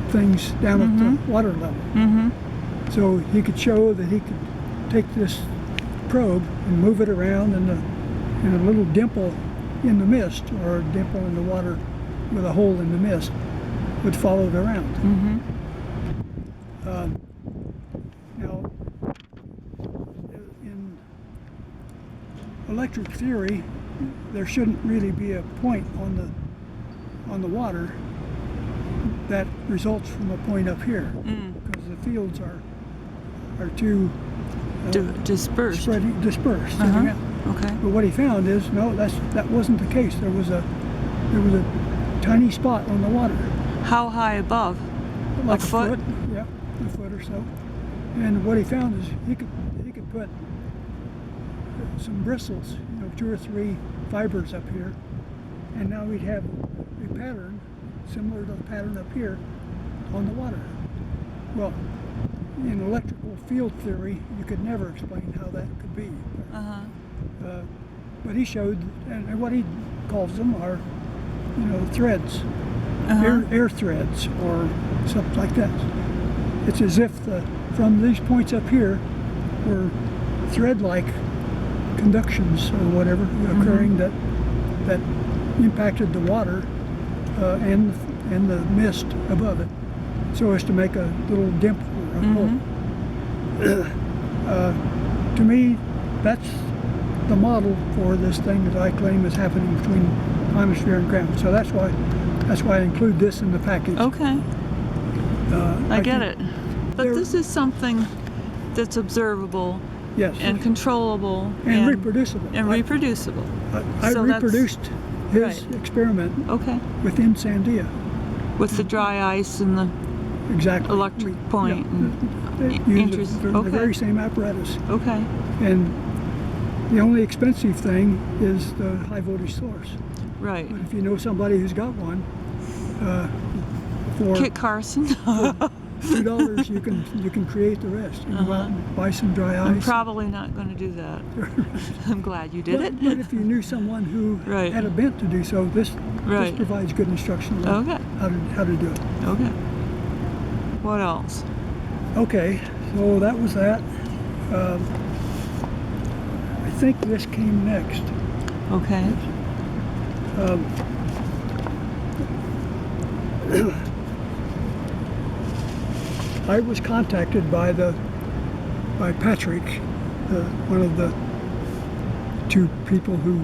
things down at the water level. So he could show that he could take this probe and move it around and a little dimple in the mist, or a dimple in the water with a hole in the mist, would follow it around. Now, in electric theory, there shouldn't really be a point on the water that results from a point up here, because the fields are too dispersed. Dispersed. Okay. But what he found is that wasn't the case. There was a tiny spot on the water. How high above? Like a foot? Yeah, a foot or so. And what he found is he could put some bristles, 2 or 3 fibers up here, and now we'd have a pattern similar to the pattern up here on the water. Well, in electrical field theory, you could never explain how that could be. But he showed, and what he calls them are, threads, air threads, or something like that. It's as if from these points up here were thread-like conductions or whatever occurring that impacted the water and the mist above it, so as to make a little dimple or a hole. To me, that's the model for this thing that I claim is happening between ionosphere and ground. So that's why I include this in the package. Okay. I get think it. But this is something that's observable. Yes. And controllable. And reproducible. And reproducible. I So reproduced his experiment within Sandia. With the dry ice and the electric point. Use the very same apparatus. Okay. And the only expensive thing is the high voltage source. Right. But if you know somebody who's got one, For Kit Carson. $2, you can create the rest. You can go out and buy some dry I'm ice. probably not going to do that. I'm glad you did it. But if you knew someone who Right. had a bent to do so, this Right. provides good instruction on Okay. how to do it. Okay. What else? Okay, so that was that. I think this came next. Okay. I was contacted by Patrick, one of the two people who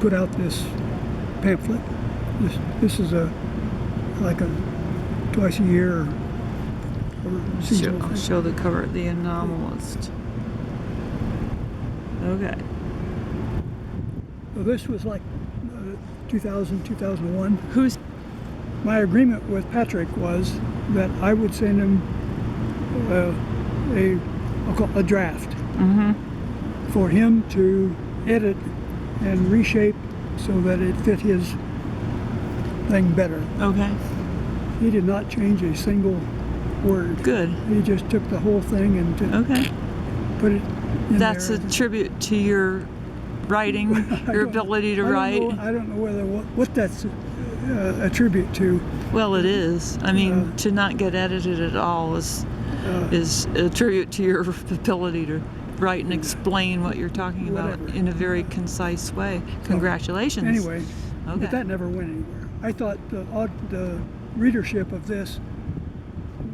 put out this pamphlet. This is like a twice a year or seasonal I'll thing. show the cover, the anomalist. Okay. So this was like 2000, 2001. Who's My agreement with Patrick was that I would send him I'll call it a draft for him to edit and reshape so that it fit his thing better. okay? He did not change a single word. Good. He just took the whole thing and Okay. put it in That's there. a tribute to your writing, your ability to write. I don't know whether what that's a tribute to. Well, it is. I mean, to not get edited at all is a tribute to your ability to write and explain what you're talking about Whatever. in a very concise way. Congratulations. Anyway, Okay. but that never went anywhere. I thought the readership of this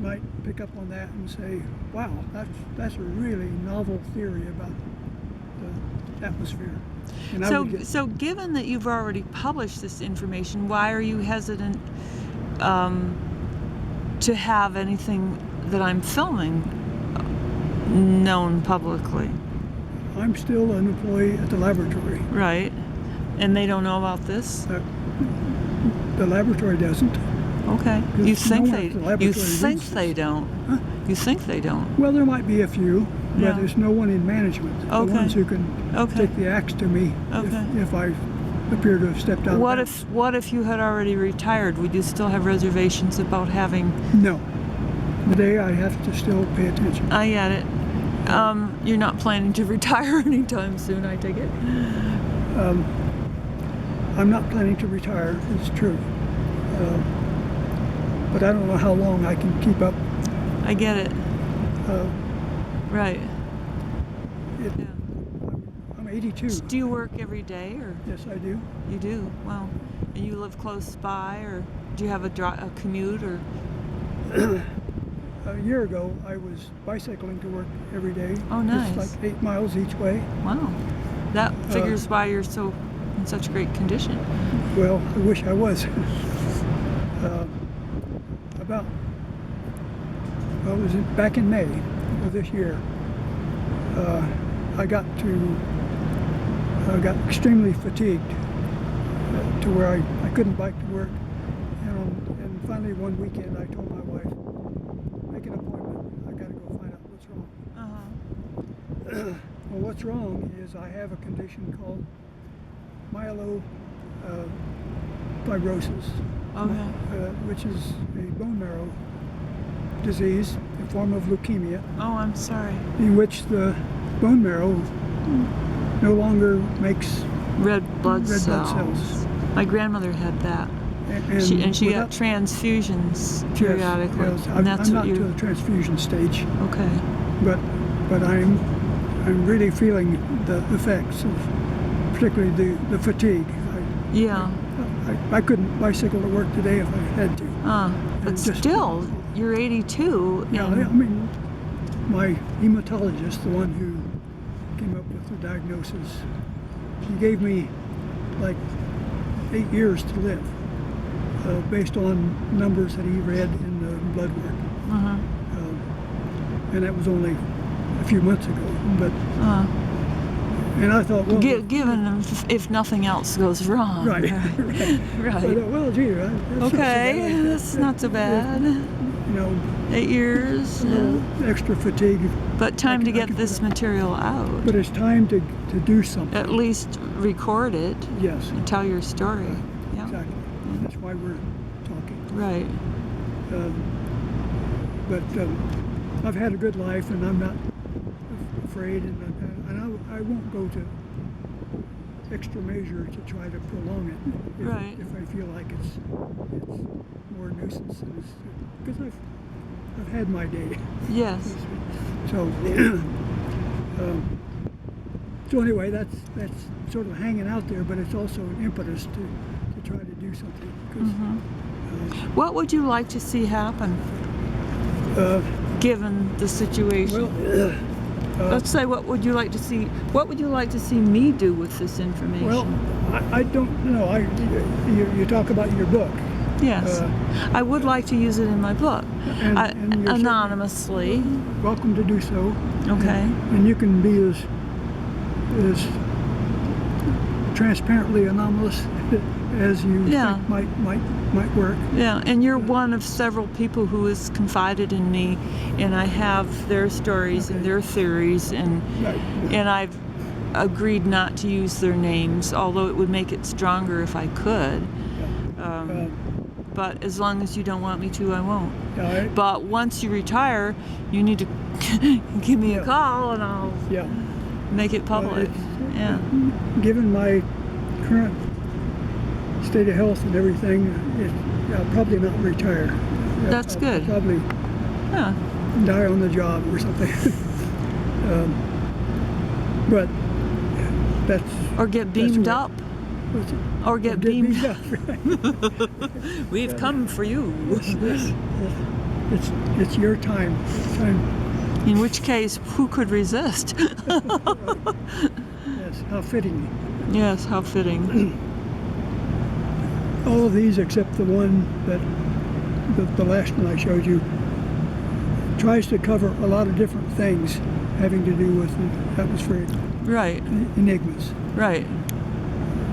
might pick up on that and say, wow, that's a really novel theory about the atmosphere. And I would get, So given that you've already published this information, why are you hesitant to have anything that I'm filming known publicly? I'm still an employee at the laboratory. Right. And they don't know about this? The laboratory doesn't. Okay. Because You no think one at the you laboratory think reads they this. don't? You think they don't? Well, there might be a few, but Yeah. there's no one in management. Okay. The ones who can Okay. take the axe to me Okay. if I appear to have stepped out of bounds. What if you had already retired? Would you still have reservations about having? No. Today I have to still pay attention. I get it. You're not planning to retire anytime soon, I take it. I'm not planning to retire, it's true. But I don't know how long I can keep up. I get it. Right. It, Yeah. I'm 82. Do you work every day, or Yes, I do. you do? Wow. And you live close by, or do you have a commute, or? A year ago, I was bicycling to work every day. Oh, nice. It's like 8 miles each way. Wow. That figures why you're so in such great condition. Well, I wish I was. It was back in May of this year. I got extremely fatigued to where I couldn't bike to work. And finally one weekend I told my wife, make an appointment, I gotta go find out what's wrong. Well, what's wrong is I have a condition called myelofibrosis, Okay. which is a bone marrow disease, a form of leukemia, Oh, I'm sorry. in which the bone marrow no longer makes Red blood red blood cells. cells. My grandmother had that. And She got without- transfusions periodically. Yes, and that's I'm what not to you. the transfusion stage, Okay. but I'm really feeling the effects of particularly the fatigue. Yeah. I couldn't bicycle to work today if I had to. But Just- still, you're 82. Yeah, and I mean, my hematologist, the one who came up with the diagnosis, he gave me like 8 years to live, based on numbers that he read in the blood work. And that was only a few months ago. But and I thought, well, given if nothing else goes wrong. right, right. I Right. thought, well, gee, Okay, that's not so bad. You know, 8 years. a little extra fatigue. But time to I get can this put up. material out. But it's time to do something. At least record it Yes, and tell your story. Yeah. exactly. That's why we're talking. Right. But I've had a good life, and I'm not afraid, and I won't go to extra measure to try to prolong it Right. if I feel like it's more nuisance than it's, because I've had my day. Yes. So so anyway, that's sort of hanging out there, but it's also an impetus to try to do something. 'Cause, What would you like to see happen, given the situation? well, Let's say, what would you like to see? What would you like to see me do with this information? well, I don't know. You talk about your book. Yes, I would like to use it in my book, And you're anonymously. welcome to do so. Okay. And you can be as transparently anomalous as you Yeah. think might work. Yeah, and you're one of several people who has confided in me, and I have their stories and their theories, and Right. I've agreed not to use their names, although it would make it stronger if I could. But as long as you don't want me to, I won't. But once you retire, you need to give me a call, and I'll Yeah. make it public. Yeah. Given my current state of health and everything, I'll probably not retire. That's I'll good. Probably Yeah. die on the job or something. But that's Or get beamed right. up. what's it? Or get beamed up. up. We've come for you. It's your time. It's time. In which case, who could resist? Yes, how fitting. Yes, how fitting. All of these except the one that the last one I showed you tries to cover a lot of different things having to do with the atmospheric Right, enigmas. right.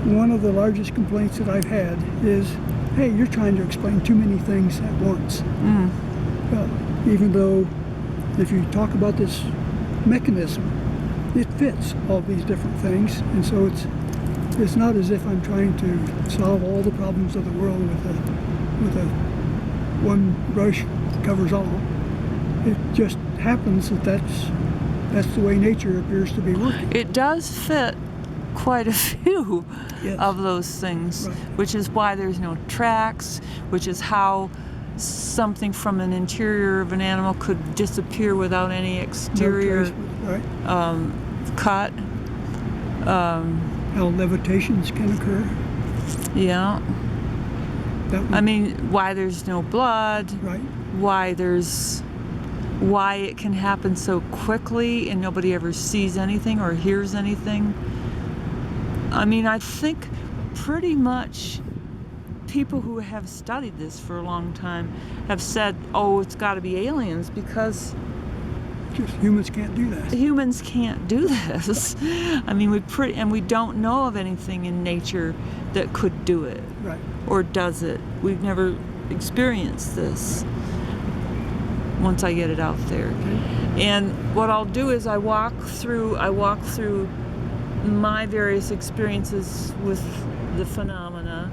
One of the largest complaints that I've had is, hey, you're trying to explain too many things at once. Even though if you talk about this mechanism, it fits all these different things, and so it's not as if I'm trying to solve all the problems of the world with a one brush that covers all. It just happens that that's the way nature appears to be working. It does fit quite a few Yes. of those things, Right. which is why there's no tracks, which is how something from an interior of an animal could disappear without any exterior No trace, right? cut. How levitations can occur. Yeah. That would, I mean, why there's no blood, right? why it can happen so quickly and nobody ever sees anything or hears anything. I mean, I think pretty much people who have studied this for a long time have said, oh, it's got to be aliens, because Just humans can't do that. humans can't do this. I mean, we don't know of anything in nature that could do it Right. or does it. We've never experienced this. Once I get it out there, and what I'll do is I walk through my various experiences with the phenomena,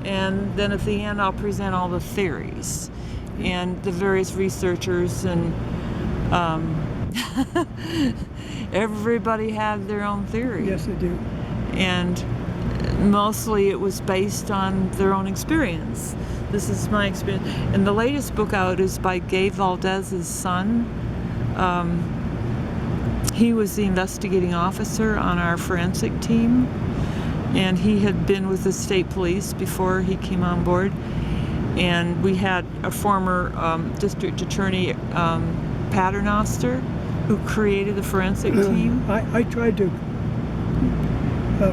and then at the end I'll present all the theories and the various researchers, and everybody had their own theory. Yes, they do. And mostly it was based on their own experience. This is my experience. And the latest book out is by Gabe Valdez's son. He was the investigating officer on our forensic team, and he had been with the state police before he came on board. And we had a former district attorney, Paternoster, who created the forensic team. I tried to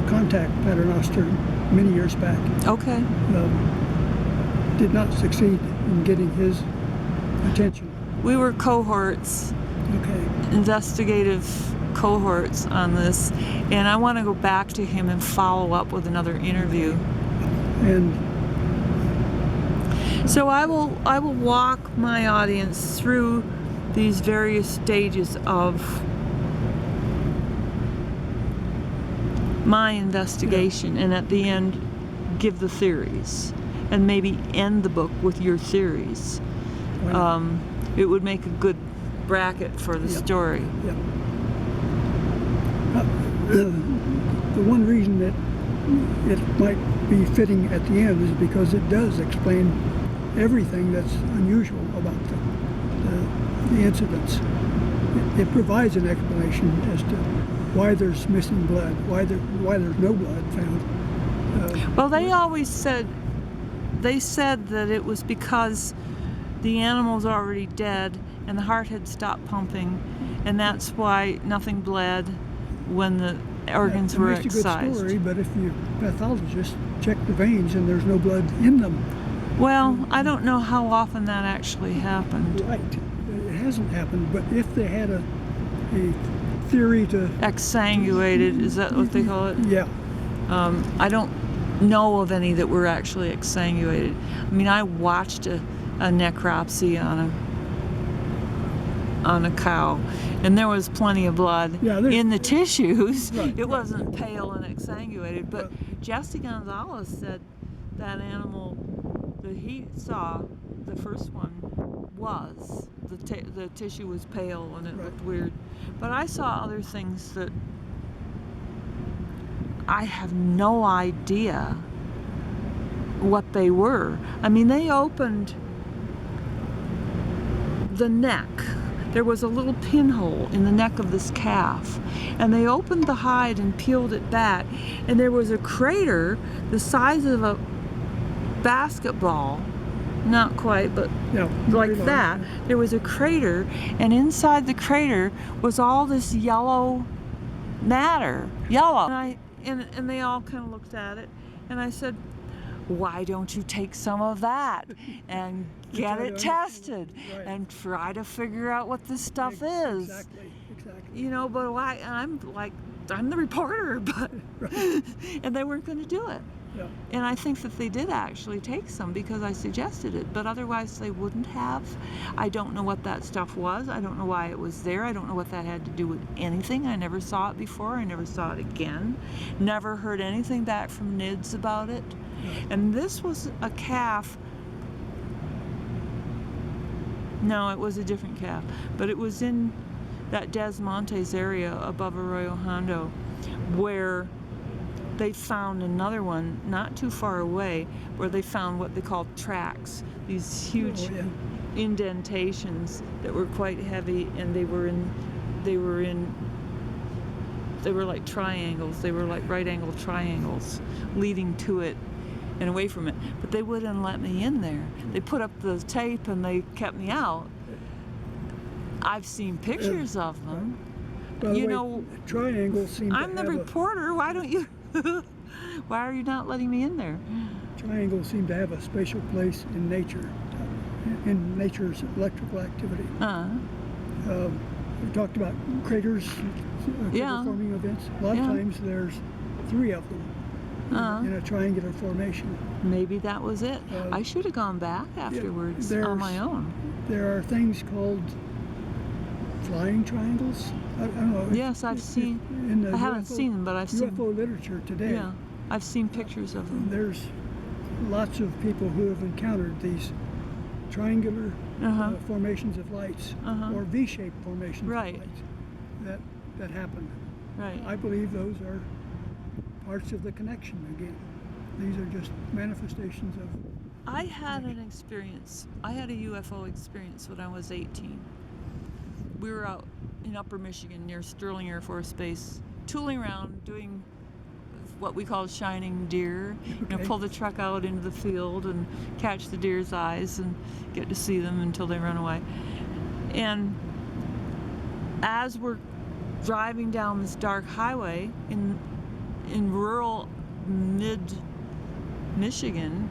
contact Paternoster many years back. Okay. Did not succeed in getting his attention. We were cohorts, Okay. investigative cohorts on this, and I want to go back to him and follow up with another interview. And So I will walk my audience through these various stages of my investigation, and at the end give the theories. and maybe end the book with your theories. Why not? It would make a good bracket for the story. Yeah. The one reason that it might be fitting at the end is because it does explain everything that's unusual about the incidents. It provides an explanation as to why there's missing blood, why there's no blood found. Well, they said that it was because the animal was already dead and the heart had stopped pumping, and that's why nothing bled when the organs were It's a good excised. story, but if you pathologist check the veins and there's no blood in them, Well, I don't know how often that actually happened. right, it hasn't happened. But if they had a theory to, Exsanguated, is that what they call it? yeah, I don't know of any that were actually exsanguated. I mean, I watched a necropsy on a cow, and there was plenty of blood in the tissues. Right, It wasn't pale and exsanguated, but Jesse Gonzalez said that animal that he saw, the first one, was the tissue was pale and it looked weird. But I saw other things that I have no idea what they were. I mean, they opened the neck. There was a little pinhole in the neck of this calf, and they opened the hide and peeled it back, and there was a crater the size of a basketball, not quite, but like that. There was a crater, and inside the crater was all this yellow matter, and they all kind of looked at it, and I said, why don't you take some of that and get it tested and try to figure out what this stuff is? Exactly. You know, but why? I'm the reporter, but and they weren't going to do it. Yeah. And I think that they did actually take some because I suggested it, but otherwise they wouldn't have. I don't know what that stuff was. I don't know why it was there. I don't know what that had to do with anything. I never saw it before. I never saw it again. Never heard anything back from NIDS about it. And this was a calf. No, it was a different calf, but it was in that Des Montes area above Arroyo Hondo where they found another one not too far away where they found what they called tracks, these huge indentations that were quite heavy, and they were like triangles. They were like right angle triangles leading to it and away from it, but they wouldn't let me in there. They put up the tape and they kept me out. I've seen pictures of them. You know, triangles seem to I'm the reporter. Why don't you? Why are you not letting me in there? Triangles seem to have a special place in nature, in nature's electrical activity. We talked about craters, forming events. A lot of times there's 3 of them in a triangular formation. Maybe that was it. I should have gone back afterwards on my own. There are things called flying triangles. I don't know. Yes, I've seen. I haven't seen them, but I've seen UFO literature today. Yeah, I've seen pictures of them. There's lots of people who have encountered these triangular formations of lights or V-shaped formations of lights that happen. Right. I believe those are parts of the connection again. These are just manifestations of. I had an experience. I had a UFO experience when I was 18. We were out in Upper Michigan near Sterling Air Force Base, tooling around, doing what we call shining deer. You know, pull the truck out into the field and catch the deer's eyes and get to see them until they run away. And as we're driving down this dark highway in rural mid-Michigan,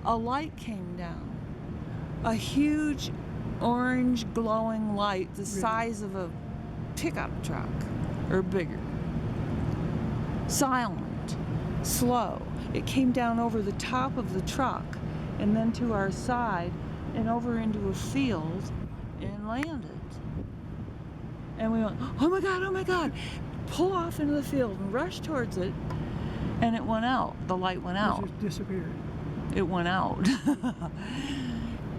a light came down. A huge orange glowing light the size of a pickup truck or bigger. Silent, slow. It came down over the top of the truck and then to our side and over into a field and landed. And we went, oh my God, pull off into the field and rush towards it. and it went out. The light went It out. just disappeared. It went out.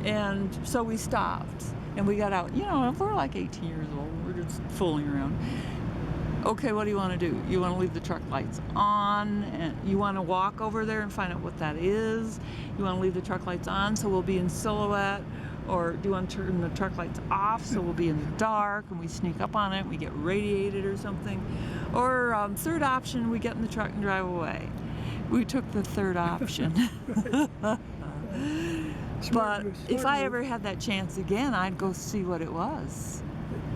And so we stopped and we got out. You know, we're like 18 years old. We're just fooling around. Okay, what do you want to do? You want to leave the truck lights on, and you want to walk over there and find out what that is? You want to leave the truck lights on so we'll be in silhouette? Or do you want to turn the truck lights off so we'll be in the dark and we sneak up on it and we get radiated or something? Or third option, we get in the truck and drive away. We took the third option. But if I ever had that chance again, I'd go see what it was.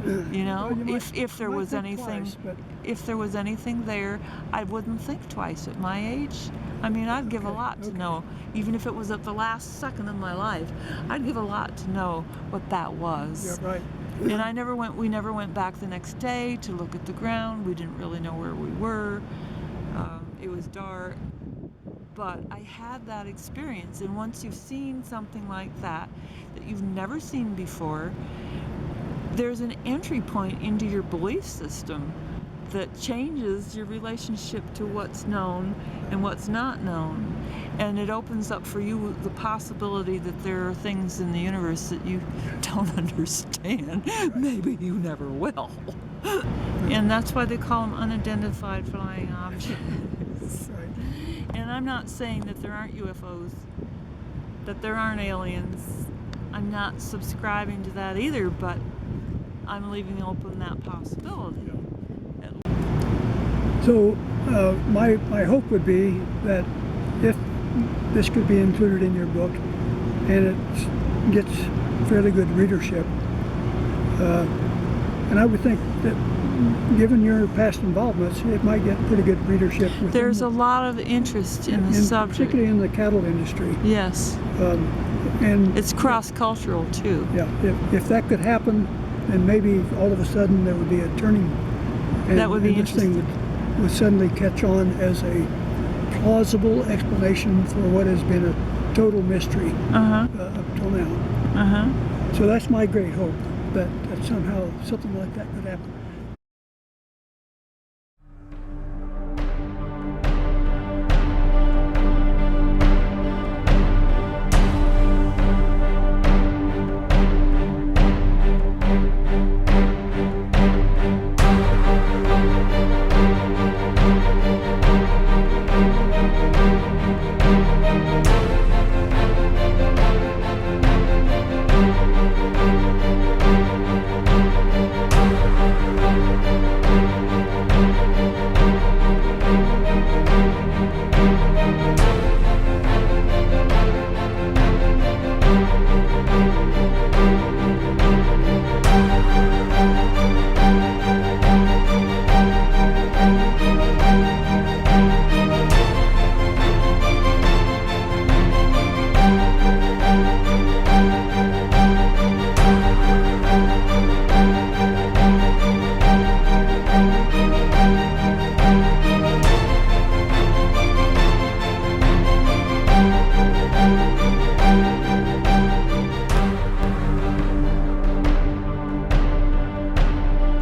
You know, Well, you if there might was think anything, twice, but- if there was anything there, I wouldn't think twice at my age. I mean, I'd give a lot to know, even if it was at the last second of my life. I'd give a lot to know what that was. Yeah, right. And we never went back the next day to look at the ground. We didn't really know where we were. It was dark. But I had that experience, and once you've seen something like that you've never seen before, there's an entry point into your belief system that changes your relationship to what's known and what's not known. And it opens up for you the possibility that there are things in the universe that you don't understand. Maybe you never will. And that's why they call them unidentified flying objects. Right. And I'm not saying that there aren't UFOs, that there aren't aliens. I'm not subscribing to that either, but I'm leaving open that possibility. So my hope would be that if this could be included in your book and it gets fairly good readership, and I would think that given your past involvements, it might get pretty good readership. There's a lot of interest in the subject. Particularly in the cattle industry. Yes. And it's cross-cultural too. Yeah, if that could happen, then maybe all of a sudden there would be a turning. And, that would be this interesting. thing would suddenly catch on as a plausible explanation for what has been a total mystery up till now. So that's my great hope, that somehow something like that could happen.